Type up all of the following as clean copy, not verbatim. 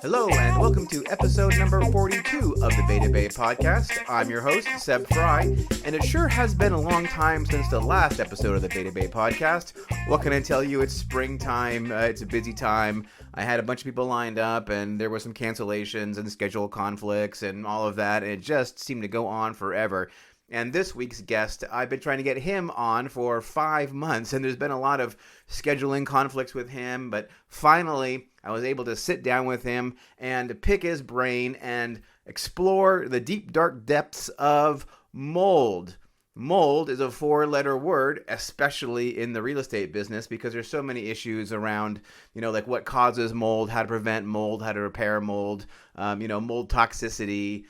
Hello and welcome to episode number 42 of the Beta Bay podcast. I'm your host, Seb Frey, and it sure has been a long time since the last episode of the Beta Bay podcast. What can I tell you? It's springtime. It's a busy time. I had a bunch of people lined up, and there were some cancellations and schedule conflicts and all of that, and it just seemed to go on forever. And this week's guest, I've been trying to get him on for 5 months, and there's been a lot of scheduling conflicts with him, but finally I was able to sit down with him and pick his brain and explore the deep, dark depths of mold. Mold is a 4-letter word, especially in the real estate business, because there's so many issues around, like what causes mold, how to prevent mold, how to repair mold, mold toxicity.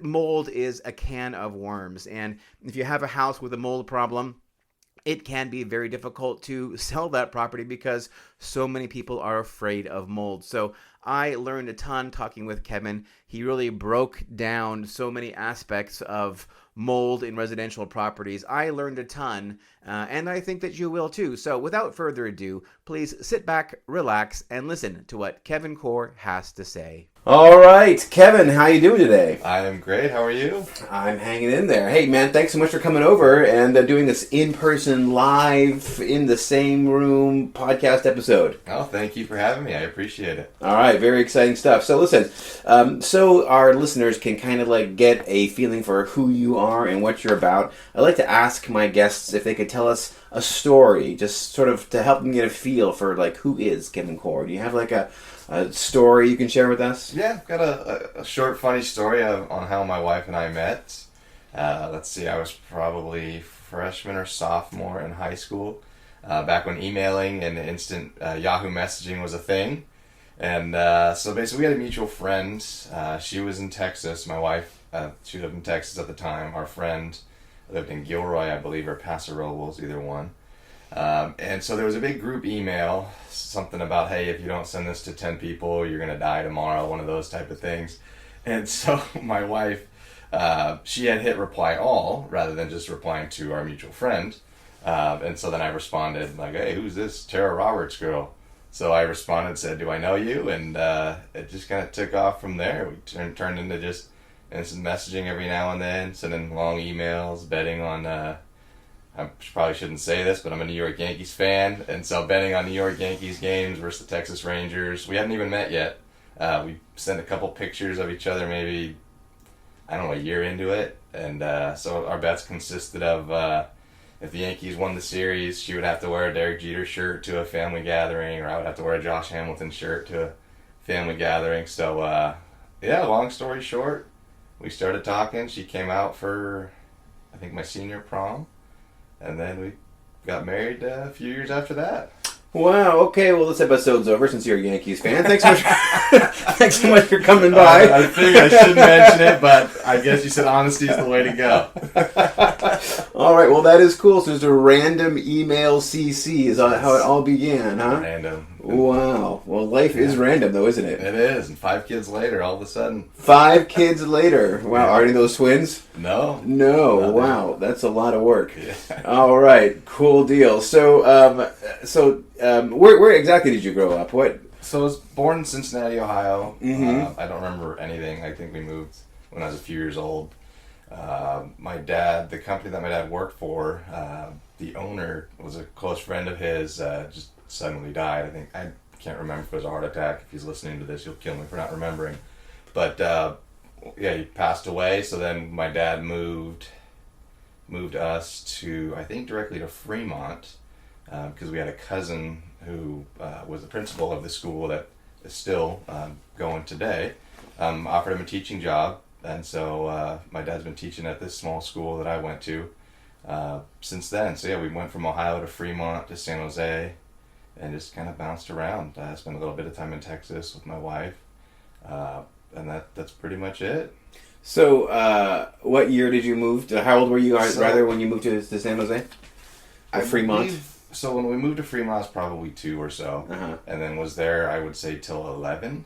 Mold is a can of worms. And if you have a house with a mold problem, it can be very difficult to sell that property because so many people are afraid of mold. So I learned a ton talking with Kevin. He really broke down so many aspects of mold in residential properties. I learned a ton, and I think that you will too. So without further ado, please sit back, relax, and listen to what Kevin Corr has to say. All right, Kevin, how you doing today? I am great. How are you? I'm hanging in there. Hey, man, thanks so much for coming over and doing this in-person, live, in the same room podcast episode. Oh, thank you for having me. I appreciate it. All right, very exciting stuff. So listen, so our listeners can kind of get a feeling for who you are and what you're about, I like to ask my guests if they could tell us a story, just sort of to help them get a feel for who is Kevin Corr. Do you have a story you can share with us? Yeah, I've got a short, funny story on how my wife and I met. Let's see, I was probably freshman or sophomore in high school, back when emailing and instant Yahoo messaging was a thing. And so basically we had a mutual friend. She was in Texas. My wife, she lived in Texas at the time. Our friend lived in Gilroy, I believe, or Paso Robles, either one. And so there was a big group email, something about, hey, if you don't send this to 10 people, you're going to die tomorrow, one of those type of things. And so my wife, she had hit reply all rather than just replying to our mutual friend. And so then I responded hey, who's this Tara Roberts girl? So I responded, said, do I know you? And it just kind of took off from there. We turned into just instant messaging every now and then, sending long emails, betting on... I probably shouldn't say this, but I'm a New York Yankees fan, and so betting on New York Yankees games versus the Texas Rangers. We hadn't even met yet. We sent a couple pictures of each other maybe, a year into it, and so our bets consisted of if the Yankees won the series, she would have to wear a Derek Jeter shirt to a family gathering, or I would have to wear a Josh Hamilton shirt to a family gathering. So, long story short, we started talking. She came out for, I think, my senior prom. And then we got married a few years after that. Wow, okay, well this episode's over since you're a Yankees fan. Thanks so much for coming by. I figured I shouldn't mention it, but I guess you said honesty is the way to go. All right, well that is cool. So it's a random email CC is how it all began, huh? Random. Wow. Well, life is random though, isn't it? It is. And 5 kids later, all of a sudden. 5 kids later. Wow, are any of those twins? No. No. Wow, that's a lot of work. Yeah. All right, cool deal. So, where exactly did you grow up? What? So I was born in Cincinnati, Ohio. Mm-hmm. I don't remember anything. I think we moved when I was a few years old. My dad, the company that my dad worked for, the owner was a close friend of his, just suddenly died. I can't remember if it was a heart attack. If he's listening to this, he'll kill me for not remembering. But he passed away. So then my dad moved us to, I think, directly to Fremont, because we had a cousin who was the principal of the school that is still going today. Offered him a teaching job, and so my dad's been teaching at this small school that I went to since then. So we went from Ohio to Fremont to San Jose, and just kind of bounced around. I spent a little bit of time in Texas with my wife, and that's pretty much it. So, what year did you move to? How old were you, when you moved to San Jose? Fremont? So when we moved to Fremont, I was probably 2 or so, and then was there, I would say, till 11.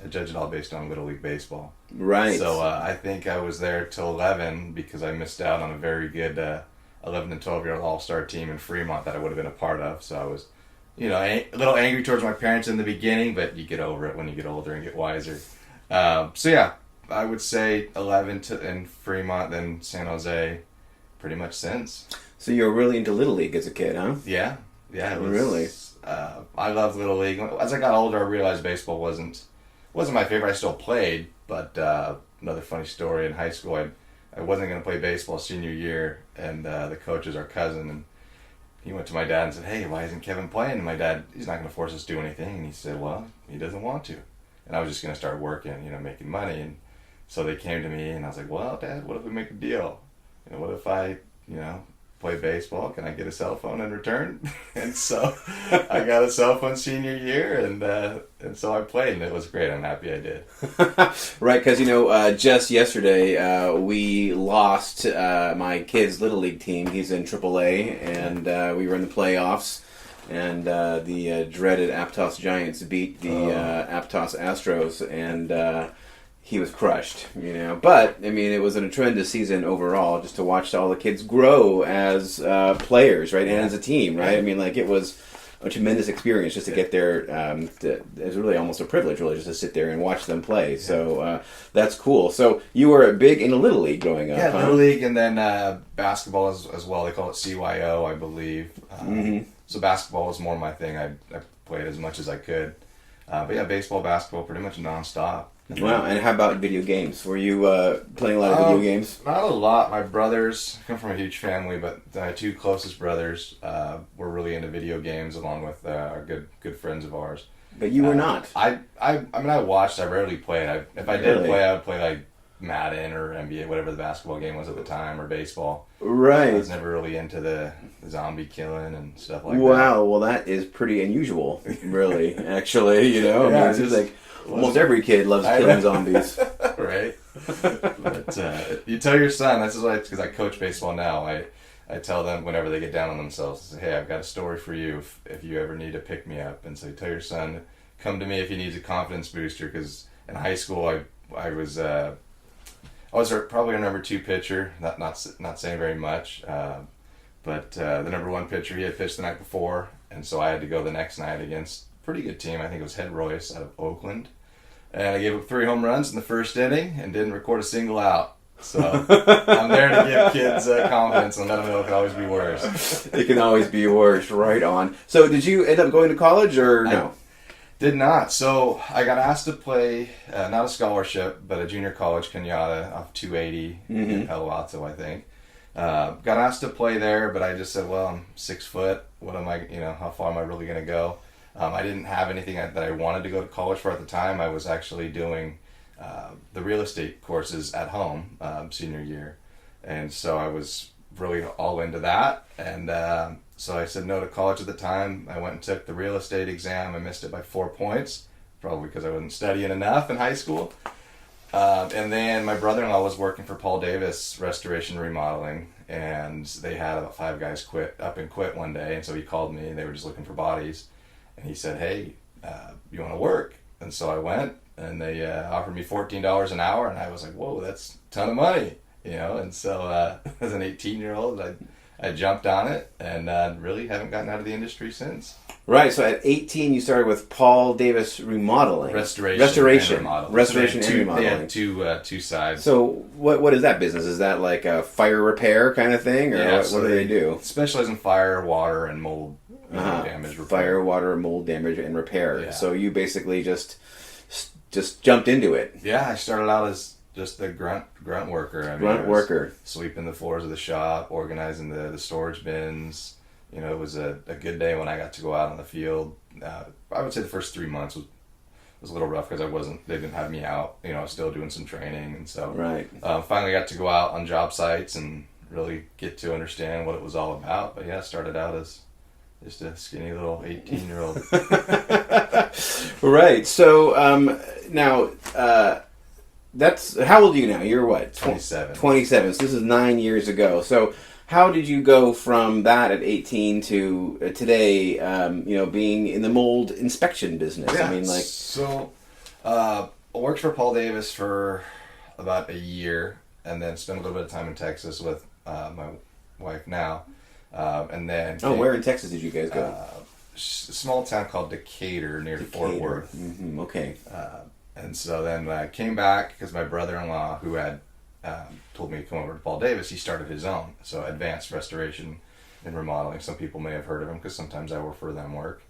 I judge it all based on Little League Baseball. Right. So I think I was there till 11 because I missed out on a very good 11 and 12-year-old all-star team in Fremont that I would have been a part of. So I was, a little angry towards my parents in the beginning, but you get over it when you get older and get wiser. So yeah, I would say 11 in Fremont, then San Jose, pretty much since. So you were really into Little League as a kid, huh? Yeah. It was, really? I loved Little League. As I got older, I realized baseball wasn't my favorite. I still played, but another funny story, in high school, I wasn't going to play baseball senior year, and the coach is our cousin, and he went to my dad and said, "Hey, why isn't Kevin playing?" And my dad, he's not going to force us to do anything. And he said, "Well, he doesn't want to." And I was just going to start working, making money. And so they came to me, and I was like, "Well, Dad, what if we make a deal? What if I, play baseball? Can I get a cell phone in return?" And so I got a cell phone senior year, and so I played, and it was great. I'm happy I did. Right, because just yesterday we lost my kid's Little League team. He's in AAA, and we were in the playoffs, and the dreaded Aptos Giants beat the Aptos Astros, and he was crushed, But, it was a tremendous season overall, just to watch all the kids grow as players, right, and as a team, right? It was a tremendous experience just to get there. It was really almost a privilege, really, just to sit there and watch them play. So that's cool. So you were big into Little League growing up, Yeah, huh? Little League, and then basketball as well. They call it CYO, I believe. So basketball was more my thing. I played as much as I could. But yeah, baseball, basketball, pretty much nonstop. Wow, and how about video games? Were you playing a lot of video games? Not a lot. My brothers come from a huge family, but my two closest brothers were really into video games, along with our good friends of ours. But you were not. I watched. I rarely played. If I did play, I would play like Madden or NBA, whatever the basketball game was at the time, or baseball. Right. I was never really into the zombie killing and stuff like that. Wow, well that is pretty unusual, really, actually, Yeah, it's like almost every kid loves killing zombies. Right. But you tell your son, this is why, because I coach baseball now, I tell them whenever they get down on themselves, I say, "Hey, I've got a story for you if you ever need to pick me up." And so you tell your son, come to me if he needs a confidence booster, because in high school I was probably our number 2 pitcher, not saying very much, but the number 1 pitcher, he had pitched the night before, and so I had to go the next night against a pretty good team. I think it was Head Royce out of Oakland, and I gave up 3 home runs in the first inning and didn't record a single out. So I'm there to give kids confidence and let them know it can always be worse. It can always be worse, right on. So did you end up going to college or no? Did not. So I got asked to play, not a scholarship, but a junior college, Kenyatta, off 280 in Palo Alto, I think. Got asked to play there, but I just said, well, I'm 6 foot. What am I, how far am I really going to go? I didn't have anything that I wanted to go to college for at the time. I was actually doing the real estate courses at home senior year. And so I was really all into that. And so I said no to college at the time. I went and took the real estate exam. I missed it by 4 points, probably because I wasn't studying enough in high school. And then my brother-in-law was working for Paul Davis Restoration Remodeling, and they had about 5 guys quit one day. And so he called me, and they were just looking for bodies. And he said, "Hey, you want to work?" And so I went, and they offered me $14 an hour, and I was like, "Whoa, that's a ton of money," And so as an 18-year-old, I jumped on it, and really haven't gotten out of the industry since. Right, so at 18 you started with Paul Davis Remodeling. Restoration and remodeling. Restoration and remodeling. They had two sides. So what is that business? Is that like a fire repair kind of thing? Or yeah, what do they do? Specialize in fire, water, and mold damage repair. Fire, water, mold damage, and repair. Yeah. So you basically just jumped into it. Yeah, I started out as just the grunt worker. Worker. Sweeping the floors of the shop, organizing the storage bins. It was a good day when I got to go out on the field. I would say the first 3 months was a little rough because they didn't have me out. I was still doing some training, and so finally got to go out on job sites and really get to understand what it was all about. But yeah, started out as just a skinny little 18-year-old. Right. So now. That's how old are you now? You're what? 27. 27. So this is 9 years ago. So how did you go from that at 18 to today? Being in the mold inspection business. Yeah. So I worked for Paul Davis for about a year, and then spent a little bit of time in Texas with my wife now. And then where in Texas did you guys go? A small town called Decatur near Fort Worth. Mm-hmm. Okay. And so then I came back because my brother-in-law, who had told me to come over to Paul Davis, he started his own. So Advanced Restoration and Remodeling. Some people may have heard of him because sometimes I work for them work.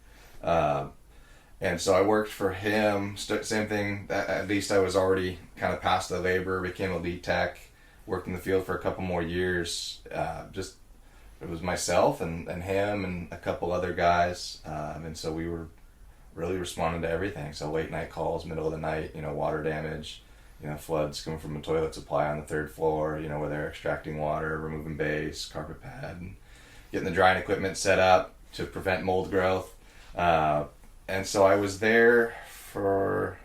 And so I worked for him. Same thing. At least I was already kind of past the labor, became a lead tech, worked in the field for a couple more years. It was myself and him and a couple other guys. And so we were really responding to everything. So late night calls, middle of the night, water damage, floods coming from a toilet supply on the 3rd floor, where they're extracting water, removing base, carpet pad, and getting the drying equipment set up to prevent mold growth. And so I was there for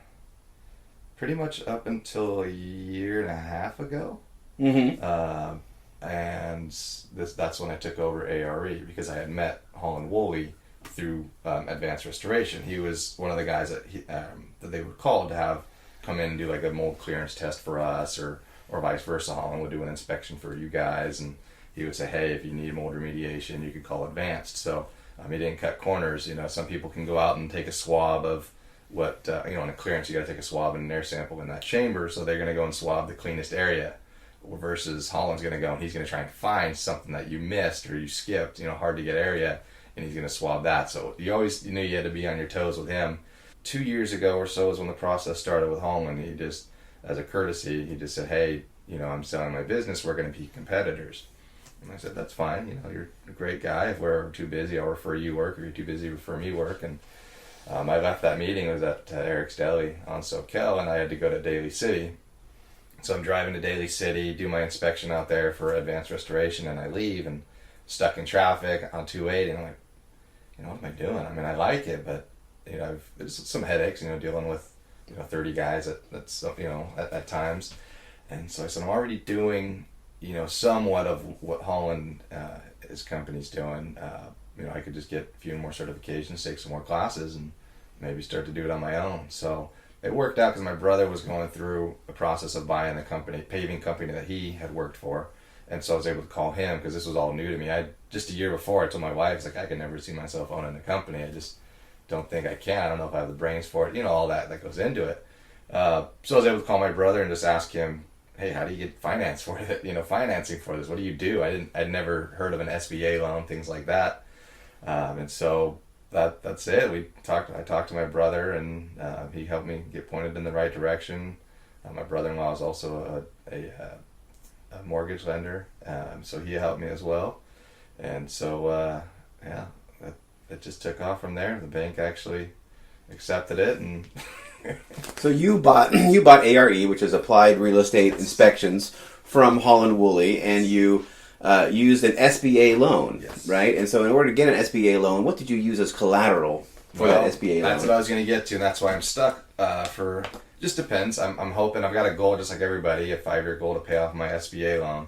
pretty much up until a year and a half ago. Mm-hmm. And that's when I took over ARE, because I had met Holland Woolley through Advanced Restoration. He was one of the guys that that they were called to have come in and do like a mold clearance test for us, or vice versa. Holland would do an inspection for you guys, and he would say, hey, if you need mold remediation, you could call Advanced. So he didn't cut corners. Some people can go out and take a swab of what, in a clearance, you got to take a swab and an air sample in that chamber, so they're going to go and swab the cleanest area. Versus Holland's going to go and he's going to try and find something that you missed or you skipped, hard to get area, and he's going to swab that. So you always knew you had to be on your toes with him. 2 years ago or so is when the process started with Holland. He just, as a courtesy, he just said, hey, I'm selling my business, we're going to be competitors. And I said, that's fine, you're a great guy. If we're too busy, I'll refer you work, or you're too busy, refer me work. And I left that meeting, it was at Eric's Deli on Soquel, and I had to go to Daly City. So I'm driving to Daly City, do my inspection out there for Advanced Restoration, and I leave and stuck in traffic on 280, and I'm like, what am I doing? I mean, I like it, but there's some headaches, dealing with 30 guys at times. And so I said, I'm already doing somewhat of what Holland his company's doing. I could just get a few more certifications, take some more classes, and maybe start to do it on my own. So it worked out because my brother was going through a process of buying the paving company that he had worked for. And so I was able to call him because this was all new to me. Just a year before, I told my wife, I could never see myself owning a company. I just don't think I can. I don't know if I have the brains for it. All that goes into it. So I was able to call my brother and just ask him, hey, how do you get finance for it? Financing for this? What do you do? I'd never heard of an SBA loan, things like that. And so that's it. I talked to my brother, and he helped me get pointed in the right direction. My brother-in-law is also a mortgage lender, so he helped me as well. And so it just took off from there. The bank actually accepted it, and so you bought ARE, which is Applied Real Estate Inspections, from Holland Woolley, and you used an SBA loan, yes, right? And so in order to get an SBA loan, what did you use as collateral for that SBA loan? That's what I was going to get to, and that's why I'm stuck for, just depends. I'm hoping, I've got a goal just like everybody, a 5-year goal to pay off my SBA loan.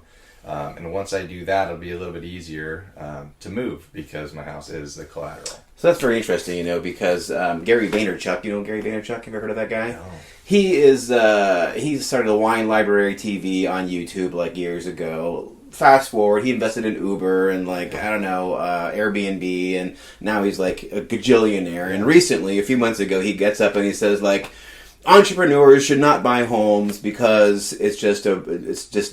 And once I do that, it'll be a little bit easier to move because my house is the collateral. So that's very interesting, because Gary Vaynerchuk, Gary Vaynerchuk? Have you ever heard of that guy? No. He started a wine library TV on YouTube years ago. Fast forward, he invested in Uber and Airbnb, and now he's a gajillionaire. And recently, a few months ago, he gets up and he says entrepreneurs should not buy homes because it's just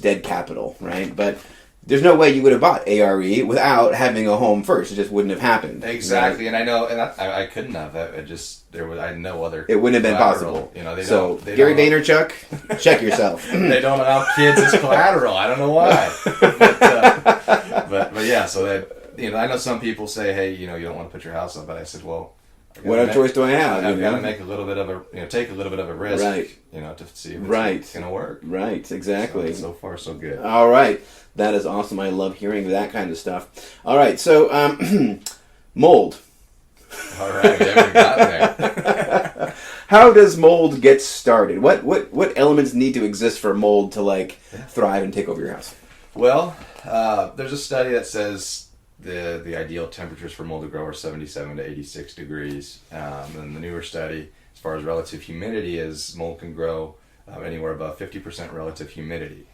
dead capital, right? But there's no way you would have bought ARE without having a home first. It just wouldn't have happened. Exactly, right? And I know, and I couldn't have. I had no other. It wouldn't have been possible. Gary Vaynerchuk, check yourself. They don't allow kids as collateral. I don't know why. But yeah. So that I know some people say, hey, you don't want to put your house up, but I said, well, what other choice do I have? I've got to make a little bit of take a little bit of a risk, right? To see if it's going to work. Right, exactly. So far, so good. All right, that is awesome. I love hearing that kind of stuff. All right, so mold. All right, we haven't gotten there. How does mold get started? What elements need to exist for mold to thrive and take over your house? Well, there's a study that says the ideal temperatures for mold to grow are 77 to 86 degrees. And the newer study, as far as relative humidity, is mold can grow anywhere above 50% relative humidity.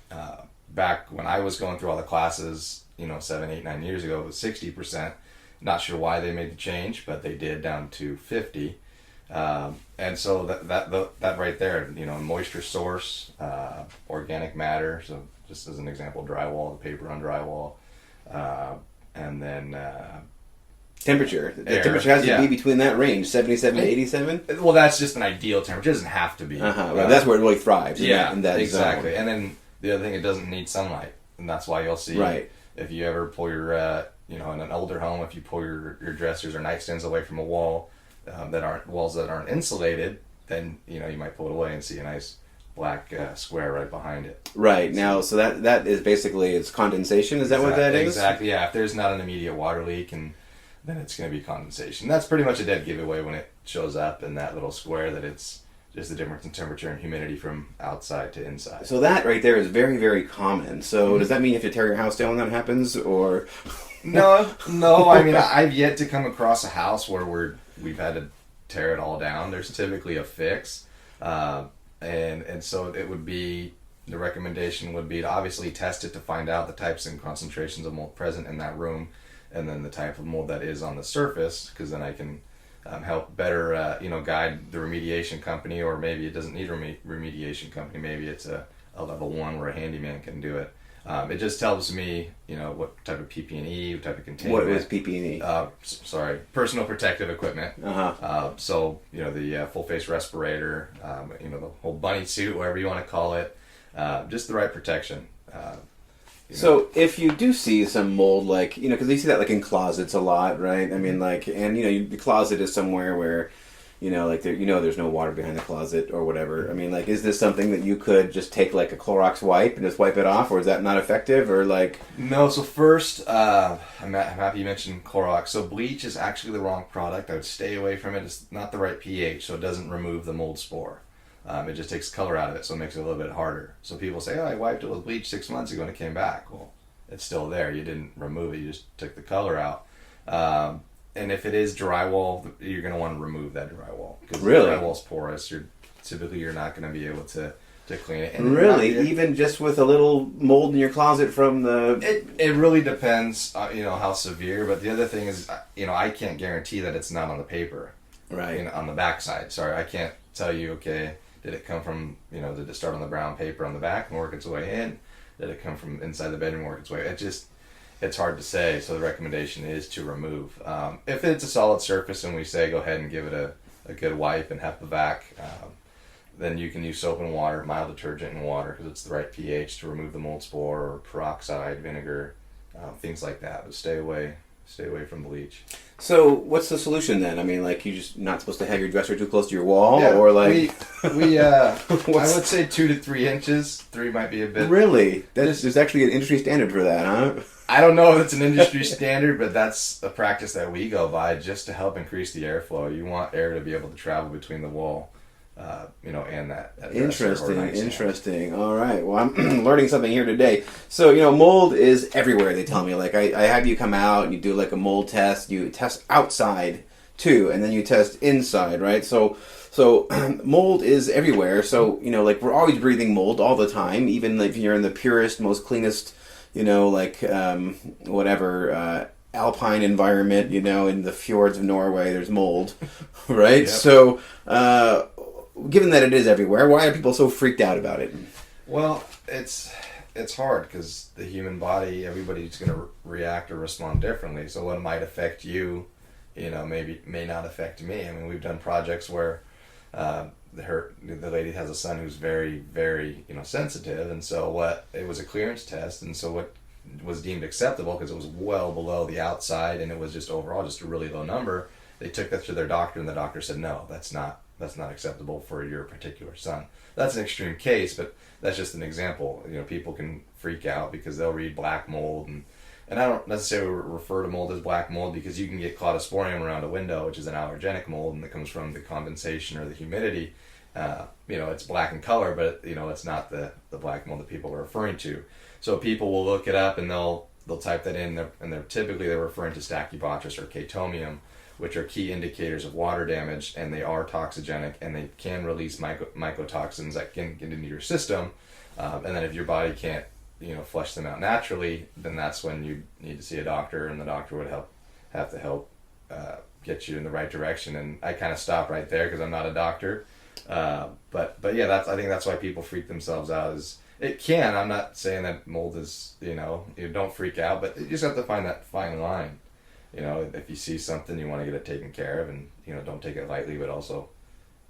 Back when I was going through all the classes, 7, 8, 9 years ago, it was 60%. Not sure why they made the change, but they did, down to 50. And so that right there, moisture source, organic matter. So just as an example, drywall, the paper on drywall, and then temperature. The air. Temperature has to be between that range, 77 to 87. Well, that's just an ideal temperature. It doesn't have to be. Right. That's where it really thrives. In that exactly. zone. And then the other thing, it doesn't need sunlight, and that's why you'll see. Right. If you ever pull your, in an older home, if you pull your dressers or nightstands away from a wall, that aren't insulated, then you might pull it away and see a nice black square right behind it. Right. Now, so that is basically, it's condensation. Is that what that is? Exactly. Yeah. If there's not an immediate water leak, and then it's going to be condensation. That's pretty much a dead giveaway when it shows up in that little square, that it's just the difference in temperature and humidity from outside to inside. So that right there is very, very common. So does that mean you have to tear your house down when that happens, or? No. I mean, I've yet to come across a house where we've had to tear it all down. There's typically a fix, and so it would be, the recommendation would be to obviously test it to find out the types and concentrations of mold present in that room, and then the type of mold that is on the surface, because then I can help better guide the remediation company, or maybe it doesn't need a remediation company. Maybe it's a level 1 where a handyman can do it. It just tells me, what type of PP&E, what type of containment. What is PP&E? Personal protective equipment. So, the full face respirator, the whole bunny suit, whatever you want to call it, just the right protection. So if you do see some mold, because you see that in closets a lot, right? I mean, and the closet is somewhere where, there's no water behind the closet or whatever. I mean, is this something that you could just take a Clorox wipe and just wipe it off, or is that not effective, or No. So first, I'm happy you mentioned Clorox. So bleach is actually the wrong product. I would stay away from it. It's not the right pH, so it doesn't remove the mold spore. It just takes color out of it, so it makes it a little bit harder. So people say, I wiped it with bleach 6 months ago and it came back. Well, it's still there. You didn't remove it. You just took the color out. And if it is drywall, you're going to want to remove that drywall. Because the drywall's porous. You're not going to be able to clean it. And really? Even just with a little mold in your closet from the... It really depends, how severe. But the other thing is, I can't guarantee that it's not on the paper. Right. On the backside. Sorry, I can't tell you, okay, did it come from, did it start on the brown paper on the back and work its way in? Did it come from inside the bedroom and work its way? It's hard to say, so the recommendation is to remove. If it's a solid surface and we say go ahead and give it a good wipe and HEPA-vac, then you can use soap and water, mild detergent and water, because it's the right pH to remove the mold spore, or peroxide, vinegar, things like that. But stay away from bleach. So what's the solution then? I mean, you're just not supposed to have your dresser too close to your wall, or we I would say 2 to 3 inches. 3 might be a bit. Really? There's actually an industry standard for that, huh? I don't know if it's an industry standard, but that's a practice that we go by just to help increase the airflow. You want air to be able to travel between the wall, and that Interesting. All right. Well, I'm learning something here today. So, mold is everywhere, they tell me. I have you come out and you do a mold test. You test outside too, and then you test inside, right? So mold is everywhere. So, we're always breathing mold all the time, even if you're in the purest, most cleanest, alpine environment, in the fjords of Norway, there's mold, right? Yep. So, given that it is everywhere, why are people so freaked out about it? Well, it's hard because the human body, everybody's going to react or respond differently. So what might affect you, may not affect me. I mean, we've done projects where the lady has a son who's very, very, sensitive, and so it was a clearance test, and so what was deemed acceptable, because it was well below the outside and it was just overall just a really low number, they took that to their doctor, and the doctor said, no, that's not acceptable for your particular son. That's an extreme case, but that's just an example. People can freak out because they'll read black mold, and I don't necessarily refer to mold as black mold, because you can get cladosporium around a window, which is an allergenic mold, and that comes from the condensation or the humidity. It's black in color, but it's not the black mold that people are referring to. So people will look it up and they'll type that in, and they're referring to Stachybotrys or Chaetomium, which are key indicators of water damage, and they are toxigenic, and they can release mycotoxins that can get into your system. And then if your body can't flush them out naturally, then that's when you need to see a doctor, and the doctor would have to help get you in the right direction. And I kind of stop right there because I'm not a doctor. But yeah, I think that's why people freak themselves out. Is it can. I'm not saying that mold is, you don't freak out, but you just have to find that fine line. If you see something, you want to get it taken care of, and don't take it lightly, but also,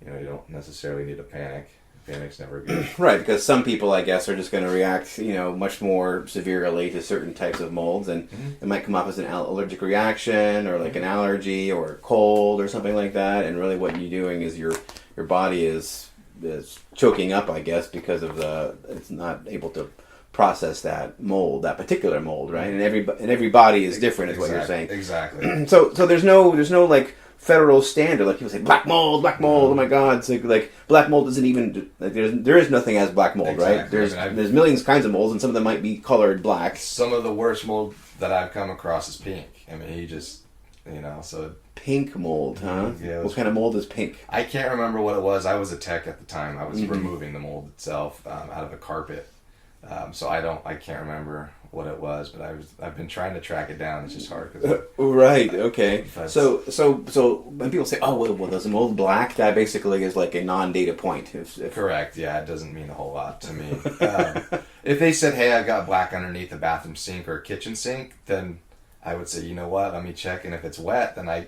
you don't necessarily need to panic. Panic's never good. Right, because some people, I guess, are just going to react, much more severely to certain types of molds, and it might come off as an allergic reaction, or like an allergy, or cold, or something like that. And really, what you're doing is your body is choking up, I guess, because of it's not able to process that particular mold, right? And every body is different, is what you're saying. Exactly. So there's no like federal standard, like people say black mold, oh my god, it's like black mold isn't even like there is nothing as black mold. Exactly. Right? There's millions kinds of molds, and some of them might be colored black. Some of the worst mold that I've come across is pink. I mean, he just so pink mold, huh? Yeah, what kind of mold is pink? I can't remember what it was. I was a tech at the time. I was removing the mold itself out of a carpet, so I can't remember what it was, but I've been trying to track it down. It's just hard. Right. Okay. So when people say, "Oh, well, does the mold black?" That basically is like a non-data point. If Correct. Yeah, it doesn't mean a whole lot to me. If they said, "Hey, I've got black underneath a bathroom sink or a kitchen sink," then I would say, "You know what? Let me check." And if it's wet, then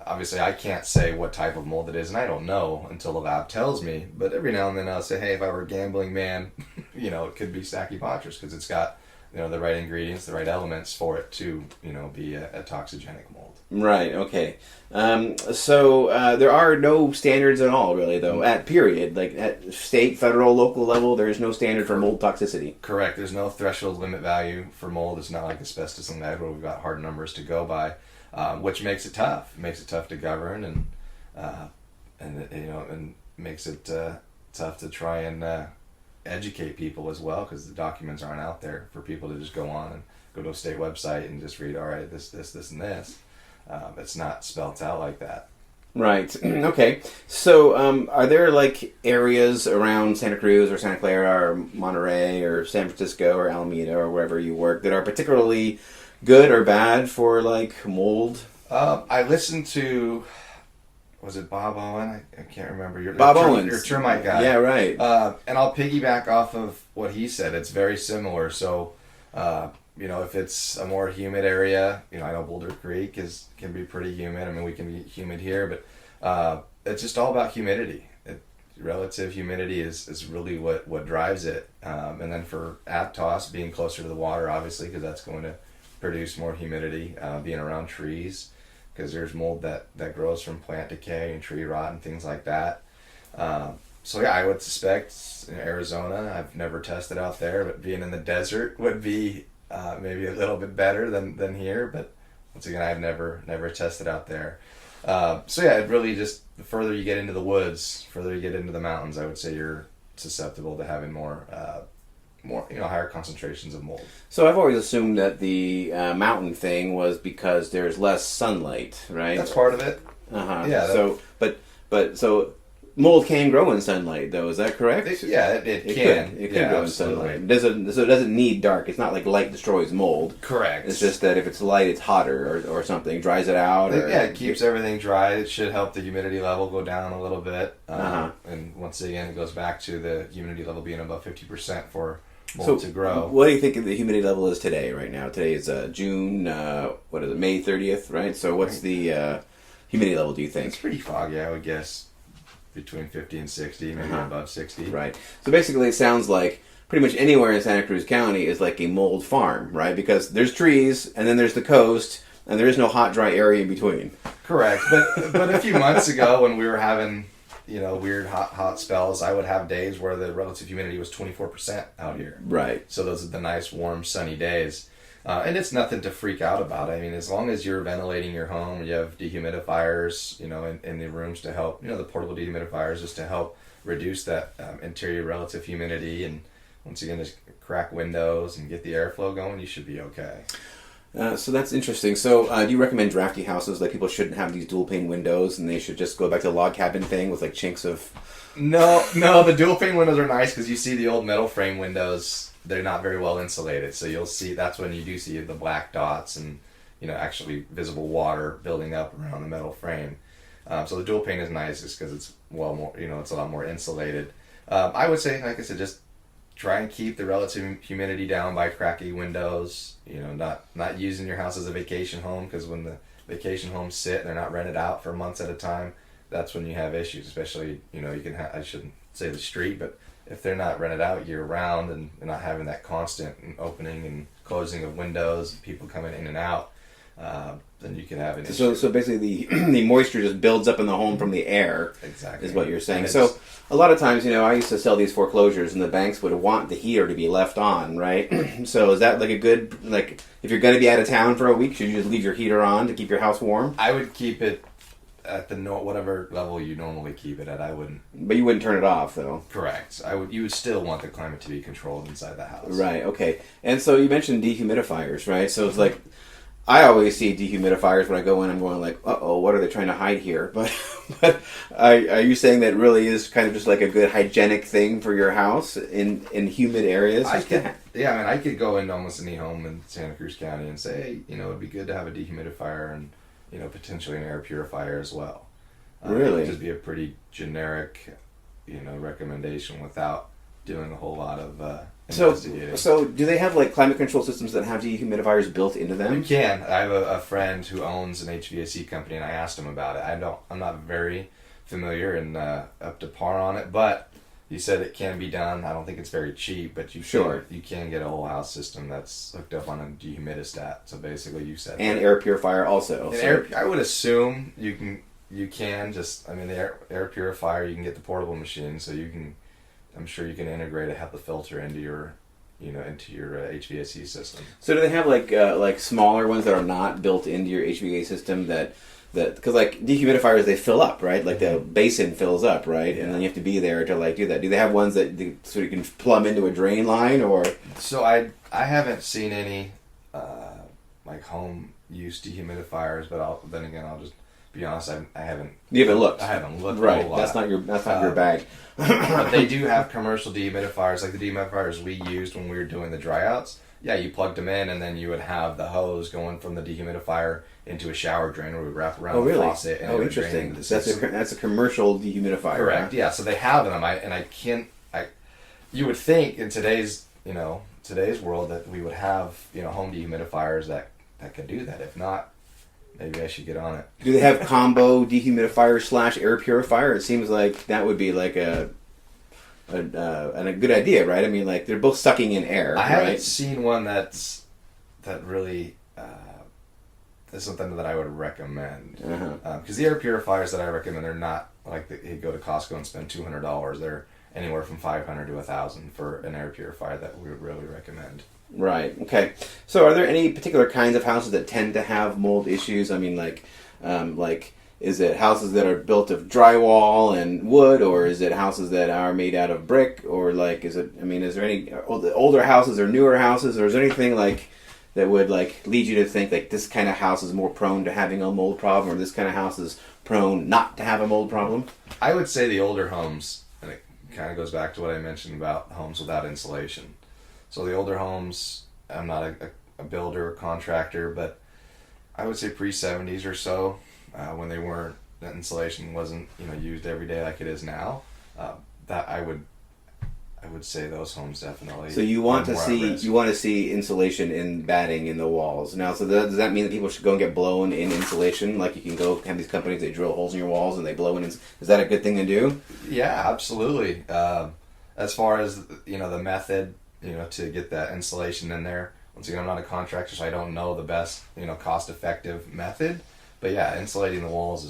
obviously I can't say what type of mold it is, and I don't know until the lab tells me. But every now and then I'll say, "Hey, if I were a gambling man, it could be Stachybotrys because it's got." The right ingredients, the right elements for it to, be a toxigenic mold. Right, okay. So there are no standards at all, really, though, like at state, federal, local level, there is no standard for mold toxicity. Correct. There's no threshold limit value for mold. It's not like asbestos and lead where we've got hard numbers to go by, which makes it tough. It makes it tough to govern and makes it tough to try and educate people as well, because the documents aren't out there for people to just go on and go to a state website and just read, all right, this, and this. It's not spelt out like that. Right. Okay. So are there like areas around Santa Cruz or Santa Clara or Monterey or San Francisco or Alameda or wherever you work that are particularly good or bad for like mold? I listened to... Was it Bob Owen? I can't remember. Bob Owens. Your termite guy. Yeah, right. And I'll piggyback off of what he said. It's very similar. So, if it's a more humid area, I know Boulder Creek can be pretty humid. I mean, we can be humid here, but it's just all about humidity. Relative humidity is really what drives it. And then for Aptos, being closer to the water, obviously, because that's going to produce more humidity, being around trees, because there's mold that grows from plant decay and tree rot and things like that. So yeah, I would suspect in Arizona, I've never tested out there, but being in the desert would be maybe a little bit better than here. But once again, I've never tested out there. So yeah, it really just, the further you get into the woods, further you get into the mountains, I would say you're susceptible to having more higher concentrations of mold. So I've always assumed that the mountain thing was because there's less sunlight, right? That's part of it. Yeah. So so mold can grow in sunlight, though. Is that correct? It can. It can grow in sunlight. It doesn't need dark. It's not like light destroys mold. Correct. It's just that if it's light, it's hotter or something, dries it out. It keeps everything dry. It should help the humidity level go down a little bit. And once again, it goes back to the humidity level being above 50% for mold to grow. What do you think the humidity level is today, right now? Today is June, May 30th, right? So what's the humidity level, do you think? It's pretty foggy, I would guess. Between 50 and 60, maybe above 60. Right. So basically it sounds like pretty much anywhere in Santa Cruz County is like a mold farm, right? Because there's trees, and then there's the coast, and there is no hot, dry area in between. Correct. But a few months ago when we were having, weird hot spells, I would have days where the relative humidity was 24% out here. Right. So those are the nice, warm, sunny days. And it's nothing to freak out about. I mean, as long as you're ventilating your home, you have dehumidifiers, in the rooms to help, the portable dehumidifiers just to help reduce that interior relative humidity. And once again, just crack windows and get the airflow going, you should be okay. So that's interesting. So do you recommend drafty houses? Like people shouldn't have these dual pane windows and they should just go back to the log cabin thing with like chinks of... No, the dual pane windows are nice because you see the old metal frame windows they're not very well insulated. So you'll see, that's when you do see the black dots and, actually visible water building up around the metal frame. So the dual pane is nice just because it's more, it's a lot more insulated. I would say, like I said, just try and keep the relative humidity down by cracking windows. Not using your house as a vacation home, because when the vacation homes sit and they're not rented out for months at a time, that's when you have issues. Especially, you can have, I shouldn't say the street, but if they're not rented out year round and they're not having that constant opening and closing of windows, people coming in and out, then you can have an issue. So basically the moisture just builds up in the home from the air. Exactly. Is what you're saying. So a lot of times, I used to sell these foreclosures and the banks would want the heater to be left on, right? So is that like a good, like, if you're going to be out of town for a week, should you just leave your heater on to keep your house warm? I would keep it at whatever level you normally keep it at. I wouldn't. But you wouldn't turn it off, though. Correct. You would still want the climate to be controlled inside the house. Right. Okay. And so you mentioned dehumidifiers, right? So it's like, I always see dehumidifiers when I go in. I'm going like, uh-oh, what are they trying to hide here? But are you saying that really is kind of just like a good hygienic thing for your house in humid areas? I could go into almost any home in Santa Cruz County and say, hey, it'd be good to have a dehumidifier and, potentially an air purifier as well. Really? It would just be a pretty generic, recommendation without doing a whole lot of investigating. So do they have like climate control systems that have dehumidifiers built into them? You can. I have a friend who owns an HVAC company, and I asked him about it. I'm not very familiar and up to par on it, but he said it can be done. I don't think it's very cheap, but you can get a whole house system that's hooked up on a dehumidistat. So basically, you said air purifier also. I would assume you can just. I mean, the air purifier, you can get the portable machine, so you can. I'm sure you can integrate a HEPA filter into your HVAC system. So do they have like smaller ones that are not built into your HVAC system that because like dehumidifiers, they fill up, right? Like the basin fills up, right? Yeah. And then you have to be there to like do that. Do they have ones so you can plumb into a drain line, or? So I haven't seen any like home use dehumidifiers, but then again I'll just be honest, I haven't. You haven't looked. I haven't looked. Right. A whole lot. That's not your bag. But they do have commercial dehumidifiers, like the dehumidifiers we used when we were doing the dryouts. Yeah, you plugged them in, and then you would have the hose going from the dehumidifier into a shower drain, where we wrap around the faucet. And interesting. That's a commercial dehumidifier. Correct. Huh? Yeah. So they have them. You would think in today's world that we would have home dehumidifiers that could do that. If not, maybe I should get on it. Do they have combo dehumidifier / air purifier? It seems like that would be like a good idea, right? I mean, like they're both sucking in air. I haven't seen one that really is something that I would recommend. Because the air purifiers that I recommend, they're not like you go to Costco and spend $200. They're anywhere from $500 to $1,000 for an air purifier that we would really recommend. Right. Okay. So, are there any particular kinds of houses that tend to have mold issues? I mean, like, is it houses that are built of drywall and wood, or is it houses that are made out of brick, or like, is there any older houses or newer houses, or is there anything like that would like lead you to think like this kind of house is more prone to having a mold problem, or this kind of house is prone not to have a mold problem? I would say the older homes, and it kind of goes back to what I mentioned about homes without insulation. So the older homes, I'm not a builder or contractor, but I would say pre-70s or so, when that insulation wasn't used every day like it is now, that I would say those homes definitely. So you want to see insulation in batting in the walls now. So does that mean that people should go and get blown in insulation? Like you can go have these companies, they drill holes in your walls and they blow in. Is that a good thing to do? Yeah, absolutely. As far as the method, to get that insulation in there. Once again, I'm not a contractor, so I don't know the best, cost-effective method. But yeah, insulating the walls